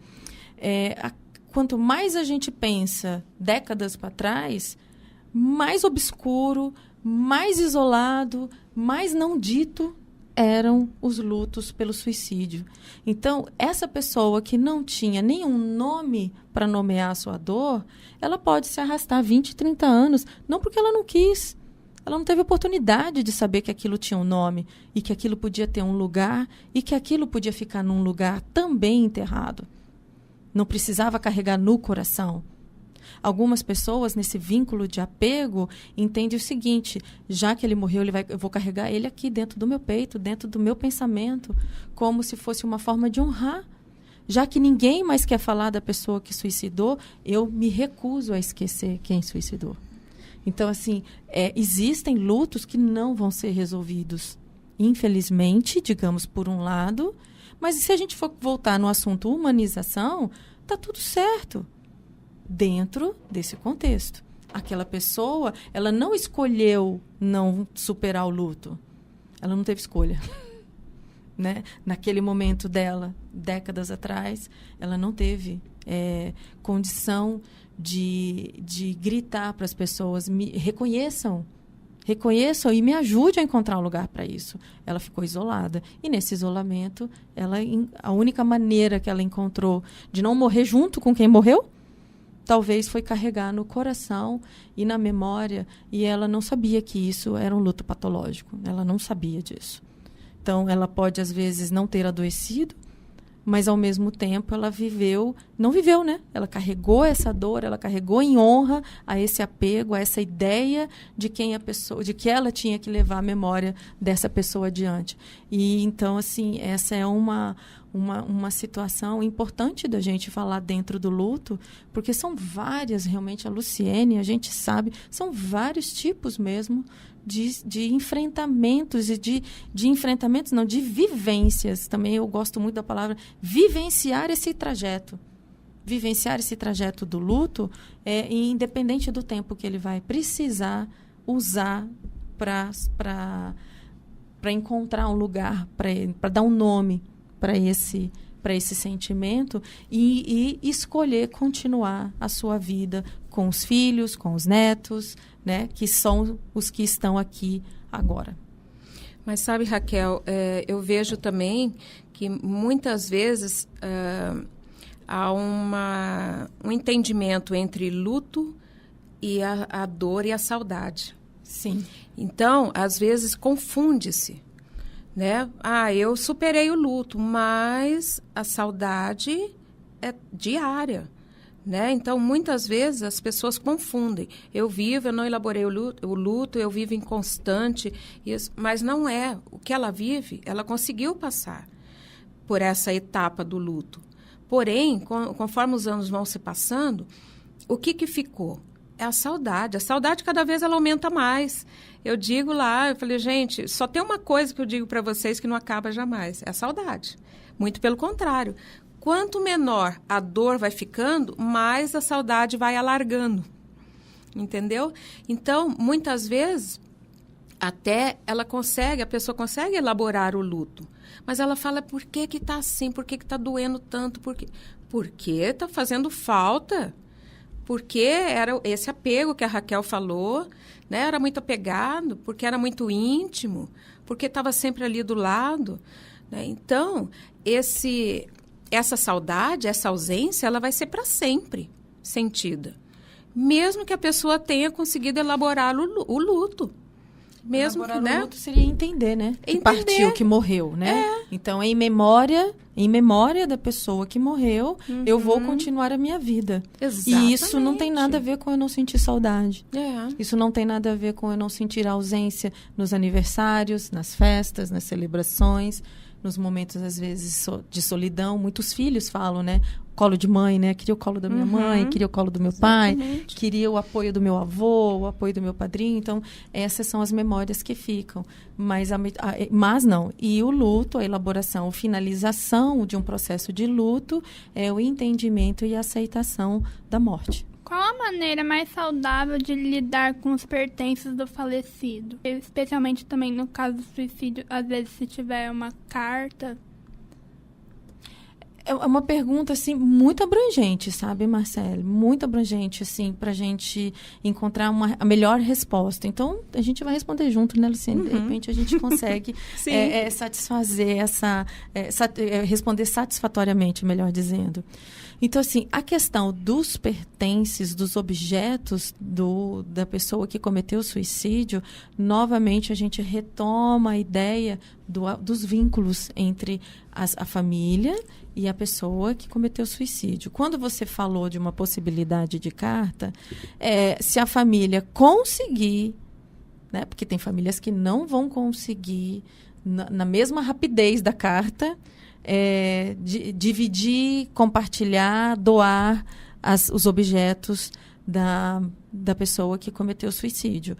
quanto mais a gente pensa décadas para trás, mais obscuro, mais isolado, mais não dito eram os lutos pelo suicídio. Então, essa pessoa que não tinha nenhum nome para nomear a sua dor, ela pode se arrastar 20, 30 anos, não porque ela não quis. Ela não teve oportunidade de saber que aquilo tinha um nome e que aquilo podia ter um lugar e que aquilo podia ficar num lugar também enterrado. Não precisava carregar no coração. Algumas pessoas, nesse vínculo de apego, entendem o seguinte: já que ele morreu, eu vou carregar ele aqui dentro do meu peito, dentro do meu pensamento, como se fosse uma forma de honrar. Já que ninguém mais quer falar da pessoa que suicidou, eu me recuso a esquecer quem suicidou. Então, assim, existem lutos que não vão ser resolvidos. Infelizmente, digamos, por um lado. Mas se a gente for voltar no assunto humanização, está tudo certo dentro desse contexto. Aquela pessoa, ela não escolheu não superar o luto. Ela não teve escolha. Né? Naquele momento dela, décadas atrás, ela não teve condição de gritar para as pessoas, me reconheçam e me ajude a encontrar um lugar para isso. Ela ficou isolada. E nesse isolamento, a única maneira que ela encontrou de não morrer junto com quem morreu, talvez foi carregar no coração e na memória. E ela não sabia que isso era um luto patológico. Ela não sabia disso. Então, ela pode, às vezes, não ter adoecido, mas, ao mesmo tempo, ela não viveu, né? Ela carregou essa dor, ela carregou em honra a esse apego, a essa ideia de de que ela tinha que levar a memória dessa pessoa adiante. E, então, assim, essa é uma situação importante da gente falar dentro do luto, porque são várias, realmente, a Luciene, a gente sabe, são vários tipos mesmo de enfrentamentos e de enfrentamentos, não, de vivências. Também eu gosto muito da palavra vivenciar esse trajeto. Vivenciar esse trajeto do luto, independente do tempo que ele vai precisar usar para encontrar um lugar, para dar um nome para esse sentimento e escolher continuar a sua vida com os filhos, com os netos, né, que são os que estão aqui agora. Mas sabe, Raquel, eu vejo também que muitas vezes há um entendimento entre luto e a dor e a saudade. Sim. Então, às vezes, confunde-se. Né? Eu superei o luto, mas a saudade é diária. né? Então, muitas vezes as pessoas confundem. Eu não elaborei o luto, eu vivo inconstante, mas não é. O que ela vive, ela conseguiu passar por essa etapa do luto. Porém, conforme os anos vão se passando, o que ficou? É a saudade. A saudade, cada vez, ela aumenta mais. Eu digo lá, eu falei, gente, só tem uma coisa que eu digo para vocês que não acaba jamais, é a saudade. Muito pelo contrário. Quanto menor a dor vai ficando, mais a saudade vai alargando. Entendeu? Então, muitas vezes, até a pessoa consegue elaborar o luto. Mas ela fala, por que está assim? Por que está doendo tanto? Porque está fazendo falta. Porque era esse apego que a Raquel falou, né? Era muito apegado, porque era muito íntimo, porque estava sempre ali do lado. Né? Então, essa saudade, essa ausência, ela vai ser para sempre sentida. Mesmo que a pessoa tenha conseguido elaborar o luto. Mesmo elaborar, né? o luto seria entender, né? Entender. Que partiu, que morreu, né? É. Então, em memória da pessoa que morreu, eu vou continuar a minha vida. Exatamente. E isso não tem nada a ver com eu não sentir saudade. É. Isso não tem nada a ver com eu não sentir a ausência nos aniversários, nas festas, nas celebrações, nos momentos, às vezes, de solidão. Muitos filhos falam, né? Colo de mãe, né? Queria o colo da minha mãe, queria o colo do meu pai, queria o apoio do meu avô, o apoio do meu padrinho. Então, essas são as memórias que ficam. Mas não. E o luto, a elaboração, a finalização de um processo de luto é o entendimento e a aceitação da morte. Qual a maneira mais saudável de lidar com os pertences do falecido? Especialmente também no caso do suicídio, às vezes se tiver uma carta. É uma pergunta, assim, muito abrangente, sabe, Marcelo? Muito abrangente, assim, para a gente encontrar a melhor resposta. Então, a gente vai responder junto, né, Luciene? De repente, a gente consegue satisfazer responder satisfatoriamente, melhor dizendo. Então, assim, a questão dos pertences, dos objetos da pessoa que cometeu o suicídio, novamente a gente retoma a ideia dos vínculos entre a família e a pessoa que cometeu o suicídio. Quando você falou de uma possibilidade de carta, se a família conseguir, né, porque tem famílias que não vão conseguir, na mesma rapidez da carta, dividir, compartilhar, doar os objetos da pessoa que cometeu o suicídio.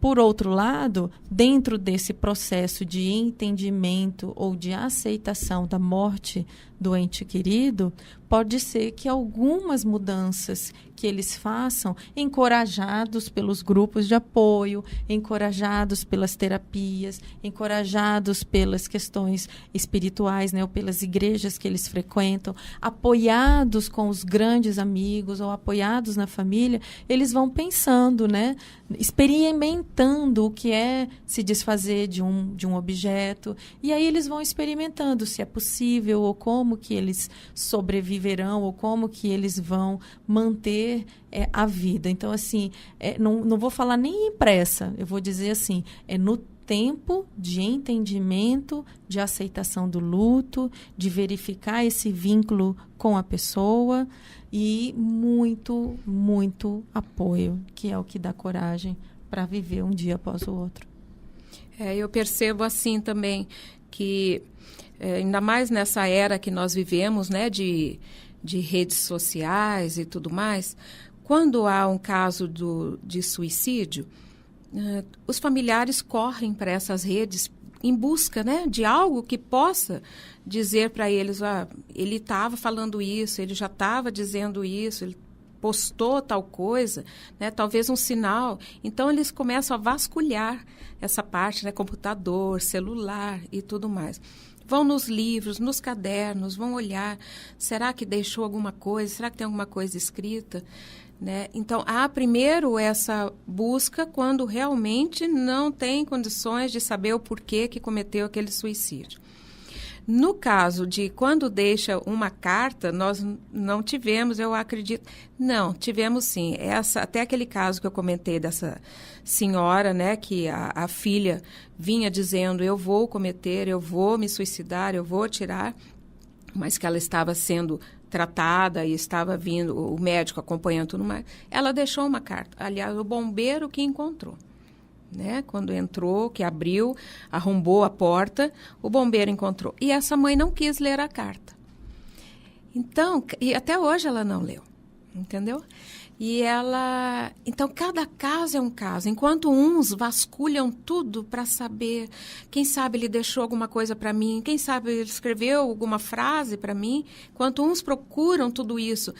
Por outro lado, dentro desse processo de entendimento ou de aceitação da morte do ente querido, pode ser que algumas mudanças que eles façam, encorajados pelos grupos de apoio, encorajados pelas terapias, encorajados pelas questões espirituais, né, ou pelas igrejas que eles frequentam, apoiados com os grandes amigos ou apoiados na família, eles vão pensando, né, experimentando o que é se desfazer de um objeto, e aí eles vão experimentando se é possível ou como que eles sobreviverão ou como que eles vão manter a vida. Então, assim, não vou falar nem em pressa, eu vou dizer assim, no tempo de entendimento, de aceitação do luto, de verificar esse vínculo com a pessoa e muito, muito apoio, que é o que dá coragem para viver um dia após o outro. Eu percebo assim também que, ainda mais nessa era que nós vivemos, né, de redes sociais e tudo mais, quando há um caso de suicídio, os familiares correm para essas redes em busca, né, de algo que possa dizer para eles, ele estava falando isso, ele já estava dizendo isso, ele postou tal coisa, né, talvez um sinal. Então, eles começam a vasculhar essa parte, né, computador, celular e tudo mais. Vão nos livros, nos cadernos, vão olhar, será que deixou alguma coisa? Será que tem alguma coisa escrita? Né? Então, há primeiro essa busca quando realmente não tem condições de saber o porquê que cometeu aquele suicídio. No caso de quando deixa uma carta, nós não tivemos, eu acredito... Não, tivemos sim. Até aquele caso que eu comentei dessa senhora, né, que a filha vinha dizendo, eu vou cometer, eu vou me suicidar, eu vou tirar, mas que ela estava sendo tratada e estava vindo o médico acompanhando tudo mais, ela deixou uma carta. Aliás, o bombeiro que encontrou. Né? Quando entrou, que abriu, arrombou a porta, o bombeiro encontrou. E essa mãe não quis ler a carta. Então, e até hoje ela não leu, entendeu? Então, cada caso é um caso. Enquanto uns vasculham tudo para saber, quem sabe ele deixou alguma coisa para mim, quem sabe ele escreveu alguma frase para mim, enquanto uns procuram tudo isso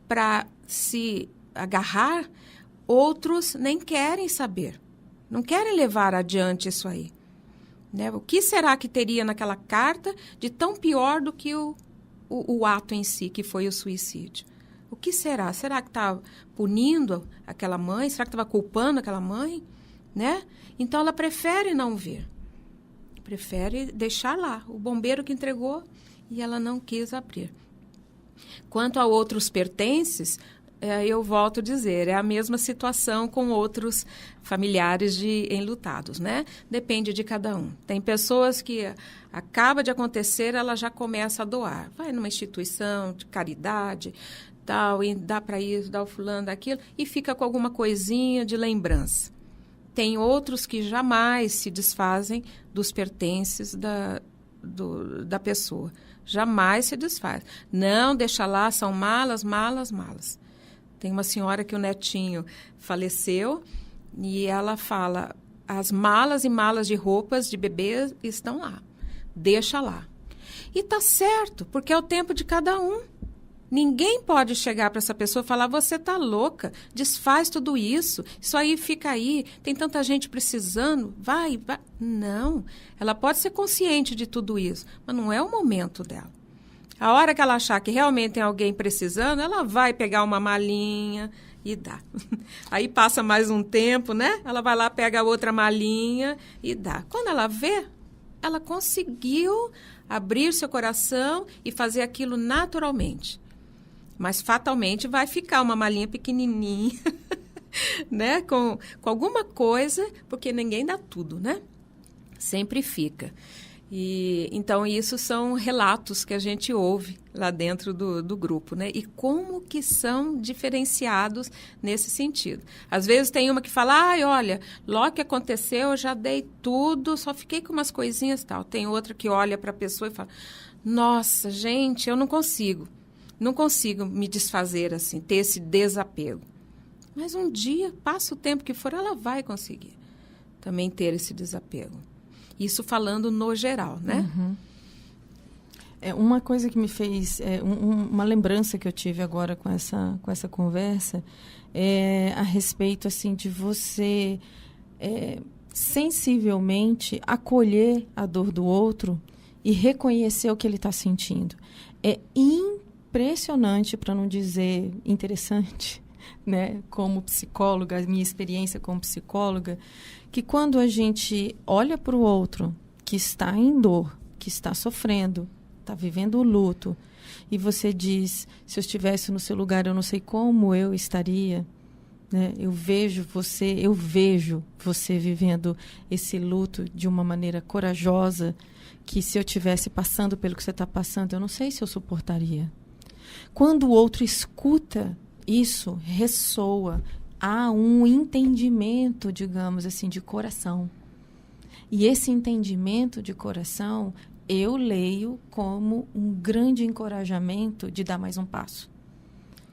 para se agarrar, outros nem querem saber. Não querem levar adiante isso aí. Né? O que será que teria naquela carta de tão pior do que o ato em si, que foi o suicídio? O que será? Será que estava punindo aquela mãe? Será que estava culpando aquela mãe? Né? Então, ela prefere não ver. Prefere deixar lá. O bombeiro que entregou e ela não quis abrir. Quanto a outros pertences, eu volto a dizer, é a mesma situação com outros familiares de enlutados, né? Depende de cada um. Tem pessoas que acaba de acontecer, ela já começa a doar. Vai numa instituição de caridade, tal, e dá para isso, dá o fulano, daquilo, e fica com alguma coisinha de lembrança. Tem outros que jamais se desfazem dos pertences da pessoa. Jamais se desfaz. Não, deixa lá, são malas, malas, malas. Tem uma senhora que o netinho faleceu e ela fala, as malas e malas de roupas de bebê estão lá, deixa lá. E tá certo, porque é o tempo de cada um. Ninguém pode chegar para essa pessoa e falar, você tá louca, desfaz tudo isso aí fica aí, tem tanta gente precisando, vai. Não, ela pode ser consciente de tudo isso, mas não é o momento dela. A hora que ela achar que realmente tem alguém precisando, ela vai pegar uma malinha e dá. Aí passa mais um tempo, né? Ela vai lá, pega outra malinha e dá. Quando ela vê, ela conseguiu abrir seu coração e fazer aquilo naturalmente. Mas fatalmente vai ficar uma malinha pequenininha, né? Com alguma coisa, porque ninguém dá tudo, né? Sempre fica. Então, isso são relatos que a gente ouve lá dentro do grupo, né? E como que são diferenciados nesse sentido. Às vezes tem uma que fala, olha, logo que aconteceu, eu já dei tudo, só fiquei com umas coisinhas e tal. Tem outra que olha para a pessoa e fala, nossa, gente, eu não consigo me desfazer assim, ter esse desapego. Mas um dia, passa o tempo que for, ela vai conseguir também ter esse desapego. Isso falando no geral, né? Uhum. Uma coisa que me fez... uma lembrança que eu tive agora com essa conversa é a respeito, assim, de você sensivelmente acolher a dor do outro e reconhecer o que ele está sentindo. É impressionante, para não dizer interessante, né? Como psicóloga, a minha experiência como psicóloga, que quando a gente olha para o outro que está em dor, que está sofrendo, está vivendo o luto, e você diz, se eu estivesse no seu lugar, eu não sei como eu estaria, né? Eu vejo você vivendo esse luto de uma maneira corajosa, que se eu estivesse passando pelo que você está passando, eu não sei se eu suportaria. Quando o outro escuta isso, ressoa, há um entendimento, digamos assim, de coração. E esse entendimento de coração, eu leio como um grande encorajamento de dar mais um passo.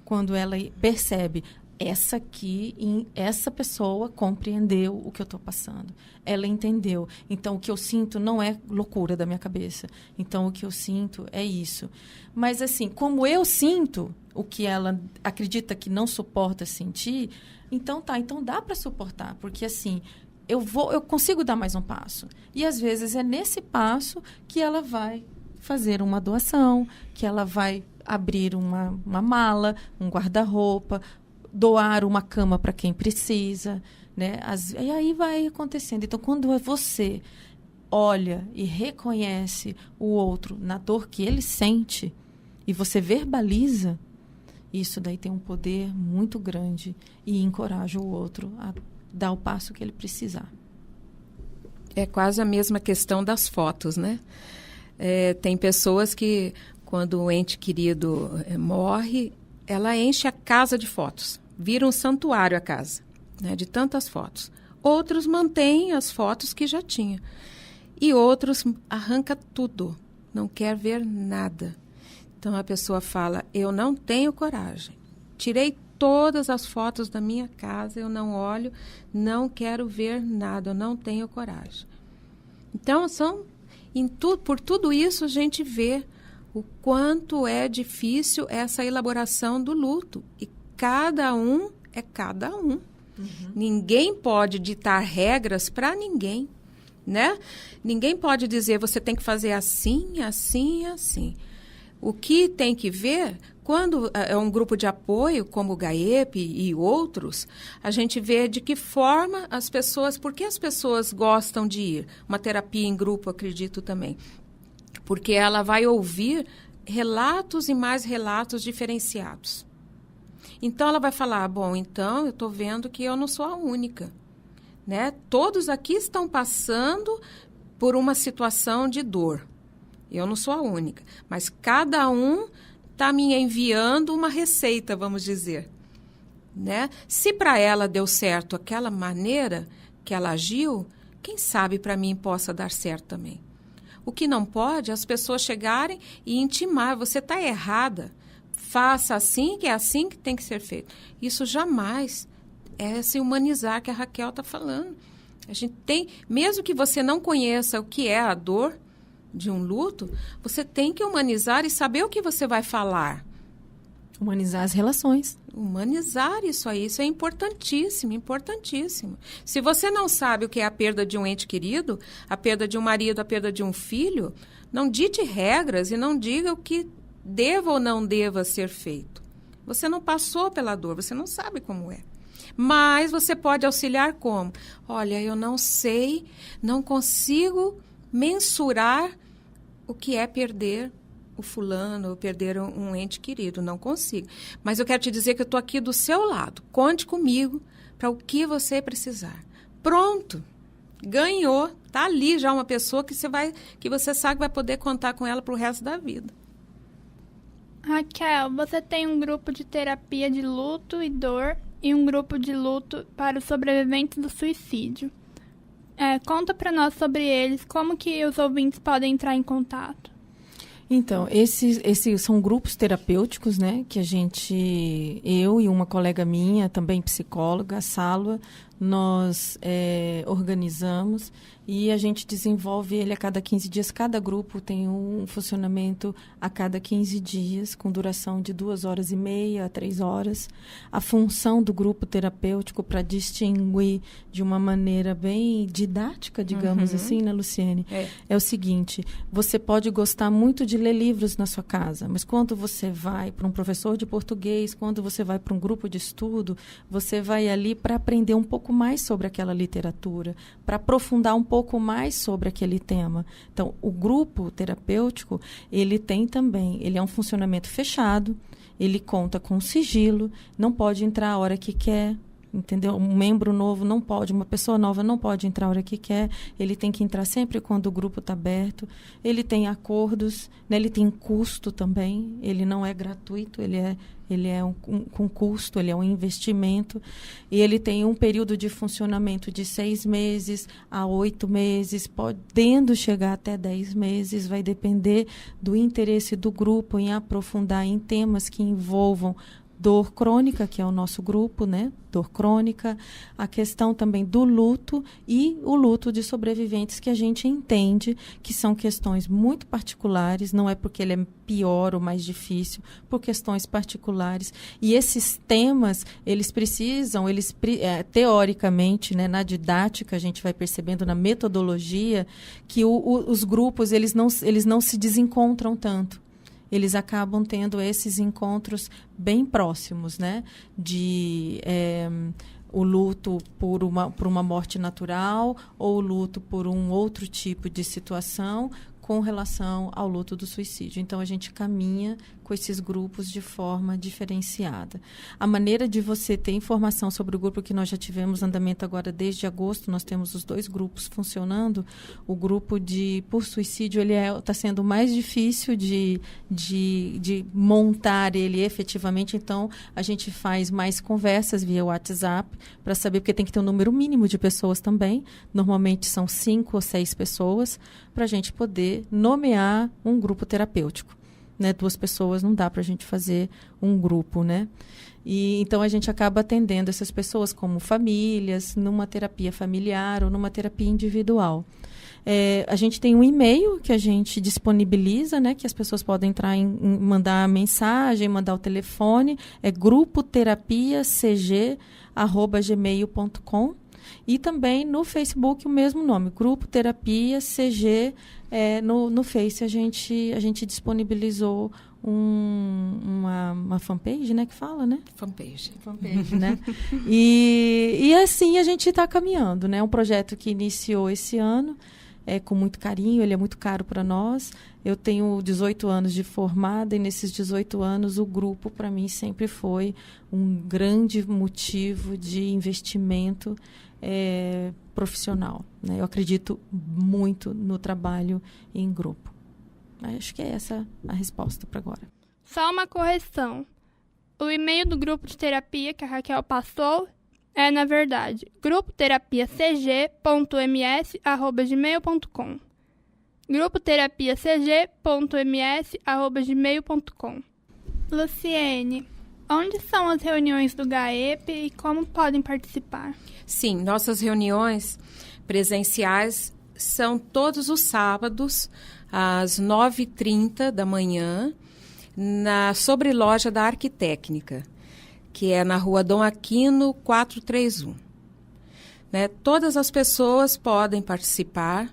Quando ela percebe, essa pessoa compreendeu o que eu estou passando. Ela entendeu. Então, o que eu sinto não é loucura da minha cabeça. Então, o que eu sinto é isso. Mas, assim, como eu sinto o que ela acredita que não suporta sentir, então dá para suportar. Porque, assim, eu consigo dar mais um passo. E, às vezes, é nesse passo que ela vai fazer uma doação, que ela vai abrir uma mala, um guarda-roupa, doar uma cama para quem precisa, né? E aí vai acontecendo. Então, quando você olha e reconhece o outro na dor que ele sente e você verbaliza, isso daí tem um poder muito grande e encoraja o outro a dar o passo que ele precisar. É quase a mesma questão das fotos, né? Tem pessoas que, quando o ente querido morre, ela enche a casa de fotos. Vira um santuário a casa, né, de tantas fotos. Outros mantêm as fotos que já tinha. E outros arranca tudo, não quer ver nada. Então a pessoa fala, eu não tenho coragem. Tirei todas as fotos da minha casa, eu não olho, não quero ver nada, eu não tenho coragem. Então, por tudo isso, a gente vê o quanto é difícil essa elaboração do luto. E cada um é cada um. Ninguém pode ditar regras para ninguém, né? Ninguém pode dizer, você tem que fazer assim, assim e assim. O que tem que ver, quando é um grupo de apoio, como o GAEP e outros, a gente vê de que forma as pessoas, por que as pessoas gostam de ir? Uma terapia em grupo, acredito também. Porque ela vai ouvir relatos e mais relatos diferenciados. Então, ela vai falar, bom, então eu estou vendo que eu não sou a única, né? Todos aqui estão passando por uma situação de dor. Eu não sou a única, mas cada um está me enviando uma receita, vamos dizer, né? Se para ela deu certo aquela maneira que ela agiu, quem sabe para mim possa dar certo também. O que não pode é as pessoas chegarem e intimar, você está errada, faça assim, que é assim que tem que ser feito. Isso jamais é se humanizar, que a Raquel está falando. A gente tem, mesmo que você não conheça o que é a dor de um luto, você tem que humanizar e saber o que você vai falar. Humanizar as relações. Humanizar isso aí, isso é importantíssimo, importantíssimo. Se você não sabe o que é a perda de um ente querido, a perda de um marido, a perda de um filho, não dite regras e não diga o que deva ou não deva ser feito. Você não passou pela dor, você não sabe como é. Mas você pode auxiliar como? Olha, eu não sei, não consigo mensurar o que é perder o fulano, ou perder um ente querido. Não consigo. Mas eu quero te dizer que eu estou aqui do seu lado. Conte comigo para o que você precisar. Pronto. Ganhou. Está ali já uma pessoa que você sabe que vai poder contar com ela para o resto da vida. Raquel, você tem um grupo de terapia de luto e dor e um grupo de luto para os sobreviventes do suicídio. Conta para nós sobre eles, como que os ouvintes podem entrar em contato. Então, esses são grupos terapêuticos, né, que eu e uma colega minha, também psicóloga, a Salwa, nós organizamos e a gente desenvolve ele a cada 15 dias. Cada grupo tem um funcionamento a cada 15 dias, com duração de 2h30 a 3 horas. A função do grupo terapêutico, para distinguir de uma maneira bem didática, digamos assim, né, Luciene? É o seguinte, você pode gostar muito de ler livros na sua casa, mas quando você vai para um professor de português, quando você vai para um grupo de estudo, você vai ali para aprender um pouco mais sobre aquela literatura, para aprofundar um pouco mais sobre aquele tema. Então, o grupo terapêutico, ele é um funcionamento fechado, ele conta com sigilo, não pode entrar a hora que quer, entendeu? Um membro novo não pode, uma pessoa nova não pode entrar a hora que quer, ele tem que entrar sempre quando o grupo está aberto, ele tem acordos, né? Ele tem custo também, ele não é gratuito, ele é com custo, ele é um investimento, e ele tem um período de funcionamento de 6 meses a 8 meses, podendo chegar até 10 meses, vai depender do interesse do grupo em aprofundar em temas que envolvam dor crônica, que é o nosso grupo, né? Dor crônica, a questão também do luto e o luto de sobreviventes, que a gente entende que são questões muito particulares, não é porque ele é pior ou mais difícil, por questões particulares. E esses temas, eles precisam, teoricamente, né, na didática, a gente vai percebendo na metodologia que os grupos, eles não se desencontram tanto. Eles acabam tendo esses encontros bem próximos, né? O luto por uma morte natural ou o luto por um outro tipo de situação, com relação ao luto do suicídio. Então, a gente caminha com esses grupos de forma diferenciada. A maneira de você ter informação sobre o grupo que nós já tivemos andamento agora desde agosto, nós temos os 2 grupos funcionando. O grupo por suicídio, ele está sendo mais difícil de montar ele efetivamente. Então, a gente faz mais conversas via WhatsApp para saber, porque tem que ter um número mínimo de pessoas também. Normalmente são 5 ou 6 pessoas para a gente poder nomear um grupo terapêutico. Né? 2 pessoas não dá para a gente fazer um grupo, né? E então a gente acaba atendendo essas pessoas como famílias, numa terapia familiar ou numa terapia individual. A gente tem um e-mail que a gente disponibiliza, né? Que as pessoas podem entrar mandar mensagem, mandar o telefone, é grupoterapiacg@gmail.com. E também no Facebook o mesmo nome, Grupo Terapia CG. No Face a gente disponibilizou uma fanpage, né, que fala, né? Fanpage, né? E assim a gente está caminhando, né? Um projeto que iniciou esse ano, com muito carinho, ele é muito caro para nós. Eu tenho 18 anos de formada e nesses 18 anos o grupo para mim sempre foi um grande motivo de investimento profissional, né? Eu acredito muito no trabalho em grupo. Acho que é essa a resposta para agora. Só uma correção. O e-mail do grupo de terapia que a Raquel passou é, na verdade, grupoterapiacg.ms@gmail.com. grupoterapiacg.ms@gmail.com. Luciene, onde são as reuniões do GAEP e como podem participar? Sim, nossas reuniões presenciais são todos os sábados, às 9h30 da manhã, na sobreloja da Arquitécnica, que é na Rua Dom Aquino, 431. Né? Todas as pessoas podem participar.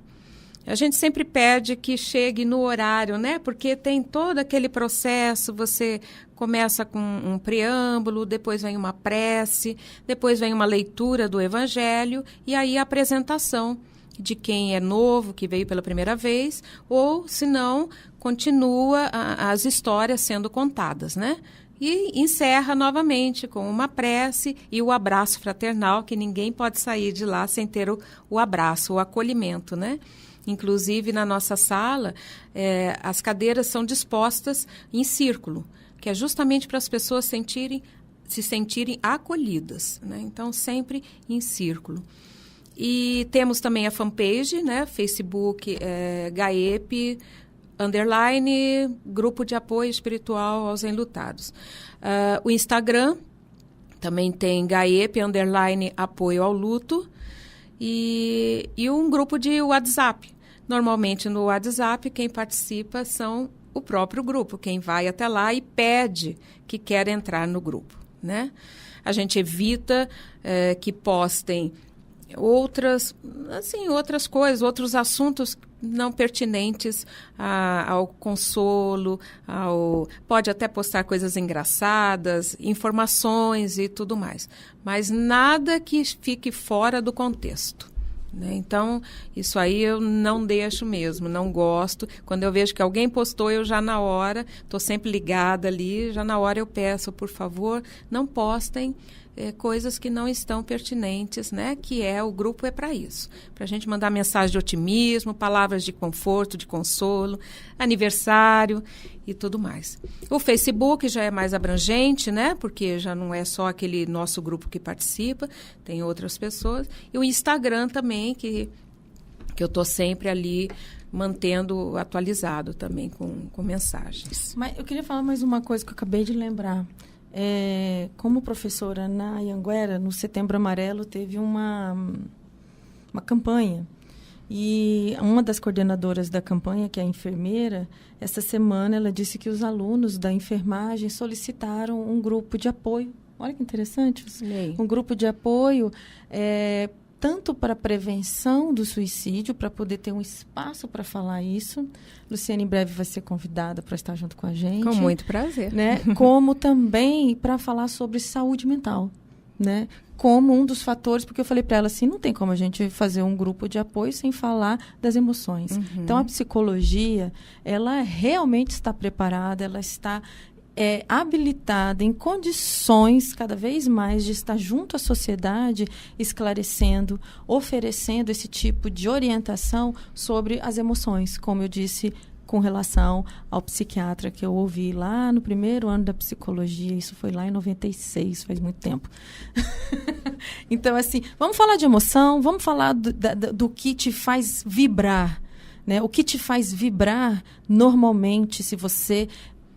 A gente sempre pede que chegue no horário, né? Porque tem todo aquele processo, você começa com um preâmbulo, depois vem uma prece, depois vem uma leitura do Evangelho e aí a apresentação de quem é novo, que veio pela primeira vez, ou, se não, continua as histórias sendo contadas, né? E encerra novamente com uma prece e o abraço fraternal, que ninguém pode sair de lá sem ter o abraço, o acolhimento, né? Inclusive, na nossa sala, as cadeiras são dispostas em círculo, que é justamente para as pessoas se sentirem acolhidas, né? Então, sempre em círculo. E temos também a fanpage, né? Facebook, GAEP, _ Grupo de Apoio Espiritual aos Enlutados. O Instagram também tem GAEP, _ Apoio ao Luto. E um grupo de WhatsApp. Normalmente no WhatsApp quem participa são o próprio grupo, quem vai até lá e pede que quer entrar no grupo, né? A gente evita que postem outras coisas, outros assuntos não pertinentes ao consolo, pode até postar coisas engraçadas, informações e tudo mais, mas nada que fique fora do contexto, né? Então, isso aí eu não deixo mesmo, não gosto. Quando eu vejo que alguém postou, eu já na hora, estou sempre ligada ali, já na hora eu peço, por favor, não postem coisas que não estão pertinentes, né? Que o grupo é para isso, para a gente mandar mensagem de otimismo, palavras de conforto, de consolo, aniversário e tudo mais. O Facebook já é mais abrangente, né? Porque já não é só aquele nosso grupo que participa, tem outras pessoas. E o Instagram também, que eu estou sempre ali mantendo atualizado também com mensagens. Mas eu queria falar mais uma coisa que eu acabei de lembrar. Como professora na Anhanguera, no Setembro Amarelo, teve uma campanha. E uma das coordenadoras da campanha, que é a enfermeira, essa semana ela disse que os alunos da enfermagem solicitaram um grupo de apoio. Olha que interessante. Um grupo de apoio tanto para a prevenção do suicídio, para poder ter um espaço para falar isso. Luciene, em breve vai ser convidada para estar junto com a gente. Com muito prazer. Né? Como também para falar sobre saúde mental. né, como um dos fatores, porque eu falei para ela assim, não tem como a gente fazer um grupo de apoio sem falar das emoções. Então, a psicologia, ela realmente está preparada, ela está habilitada, em condições cada vez mais de estar junto à sociedade, esclarecendo, oferecendo esse tipo de orientação sobre as emoções, como eu disse, com relação ao psiquiatra que eu ouvi lá no primeiro ano da psicologia. Isso foi lá em 96, faz muito tempo. Então, assim, vamos falar de emoção, vamos falar do que te faz vibrar, né? O que te faz vibrar normalmente, se você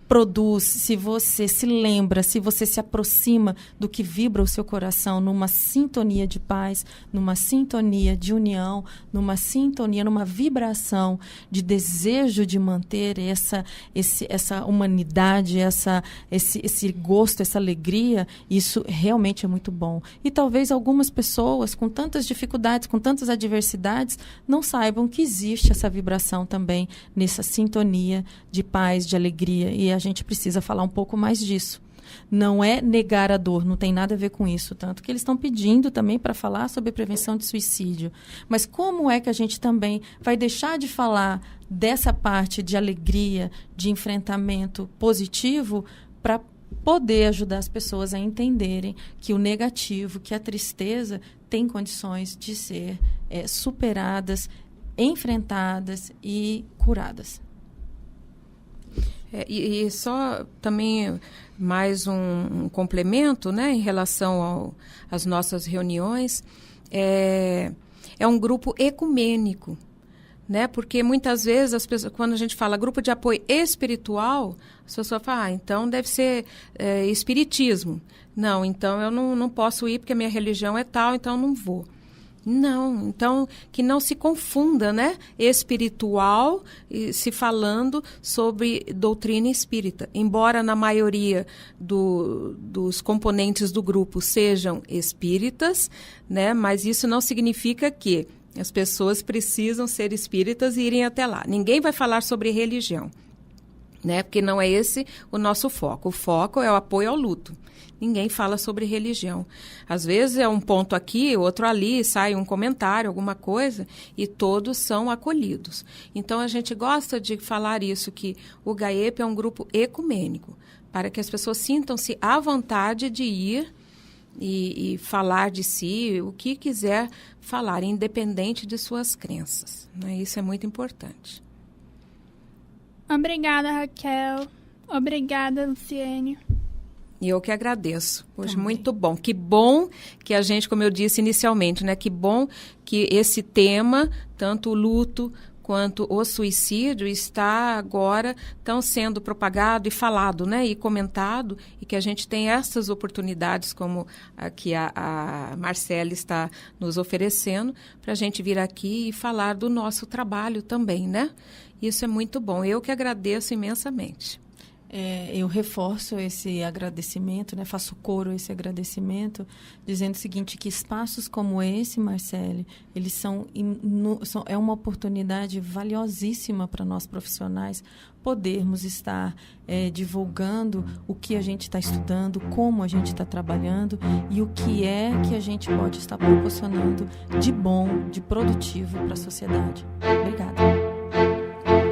produz, se você se lembra, se você se aproxima do que vibra o seu coração numa sintonia de paz, numa sintonia de união, numa sintonia, numa vibração de desejo de manter essa humanidade, esse gosto, essa alegria, isso realmente é muito bom. E talvez algumas pessoas com tantas dificuldades, com tantas adversidades, não saibam que existe essa vibração também nessa sintonia de paz, de alegria, e a gente precisa falar um pouco mais disso. Não é negar a dor, não tem nada a ver com isso, tanto que eles estão pedindo também para falar sobre prevenção de suicídio. Mas como é que a gente também vai deixar de falar dessa parte de alegria, de enfrentamento positivo, para poder ajudar as pessoas a entenderem que o negativo, que a tristeza tem condições de ser superadas, enfrentadas e curadas. E só também mais um complemento, né, em relação às nossas reuniões, é um grupo ecumênico, né, porque muitas vezes as pessoas, quando a gente fala grupo de apoio espiritual, as pessoas falam, então deve ser espiritismo. Não, então eu não posso ir porque a minha religião é tal, então eu não vou. Não, então que não se confunda, né, espiritual se falando sobre doutrina espírita. Embora na maioria dos componentes do grupo sejam espíritas, né, mas isso não significa que as pessoas precisam ser espíritas e irem até lá. Ninguém vai falar sobre religião, né, porque não é esse o nosso foco. O foco é o apoio ao luto. Ninguém fala sobre religião. Às vezes é um ponto aqui, outro ali, sai um comentário, alguma coisa, e todos são acolhidos. Então, a gente gosta de falar isso, que o GAEP é um grupo ecumênico, para que as pessoas sintam-se à vontade de ir e falar de si, o que quiser falar, independente de suas crenças, né? Isso é muito importante. Obrigada, Raquel. Obrigada, Luciene. E eu que agradeço. Hoje, muito bom. Que bom que a gente, como eu disse inicialmente, né? Que bom que esse tema, tanto o luto quanto o suicídio, está agora tão sendo propagado e falado, né? E comentado, e que a gente tem essas oportunidades, como a que a Marcele está nos oferecendo, para a gente vir aqui e falar do nosso trabalho também, né? Isso é muito bom. Eu que agradeço imensamente. Eu reforço esse agradecimento, né? Faço coro a esse agradecimento, dizendo o seguinte, que espaços como esse, Marcele, eles é uma oportunidade valiosíssima para nós profissionais podermos estar divulgando o que a gente está estudando, como a gente está trabalhando e o que é que a gente pode estar proporcionando de bom, de produtivo para a sociedade. Obrigada.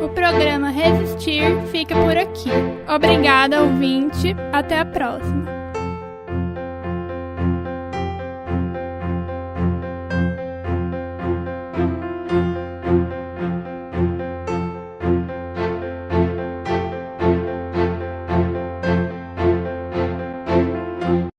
O programa Resistir fica por aqui. Obrigada, ouvinte. Até a próxima.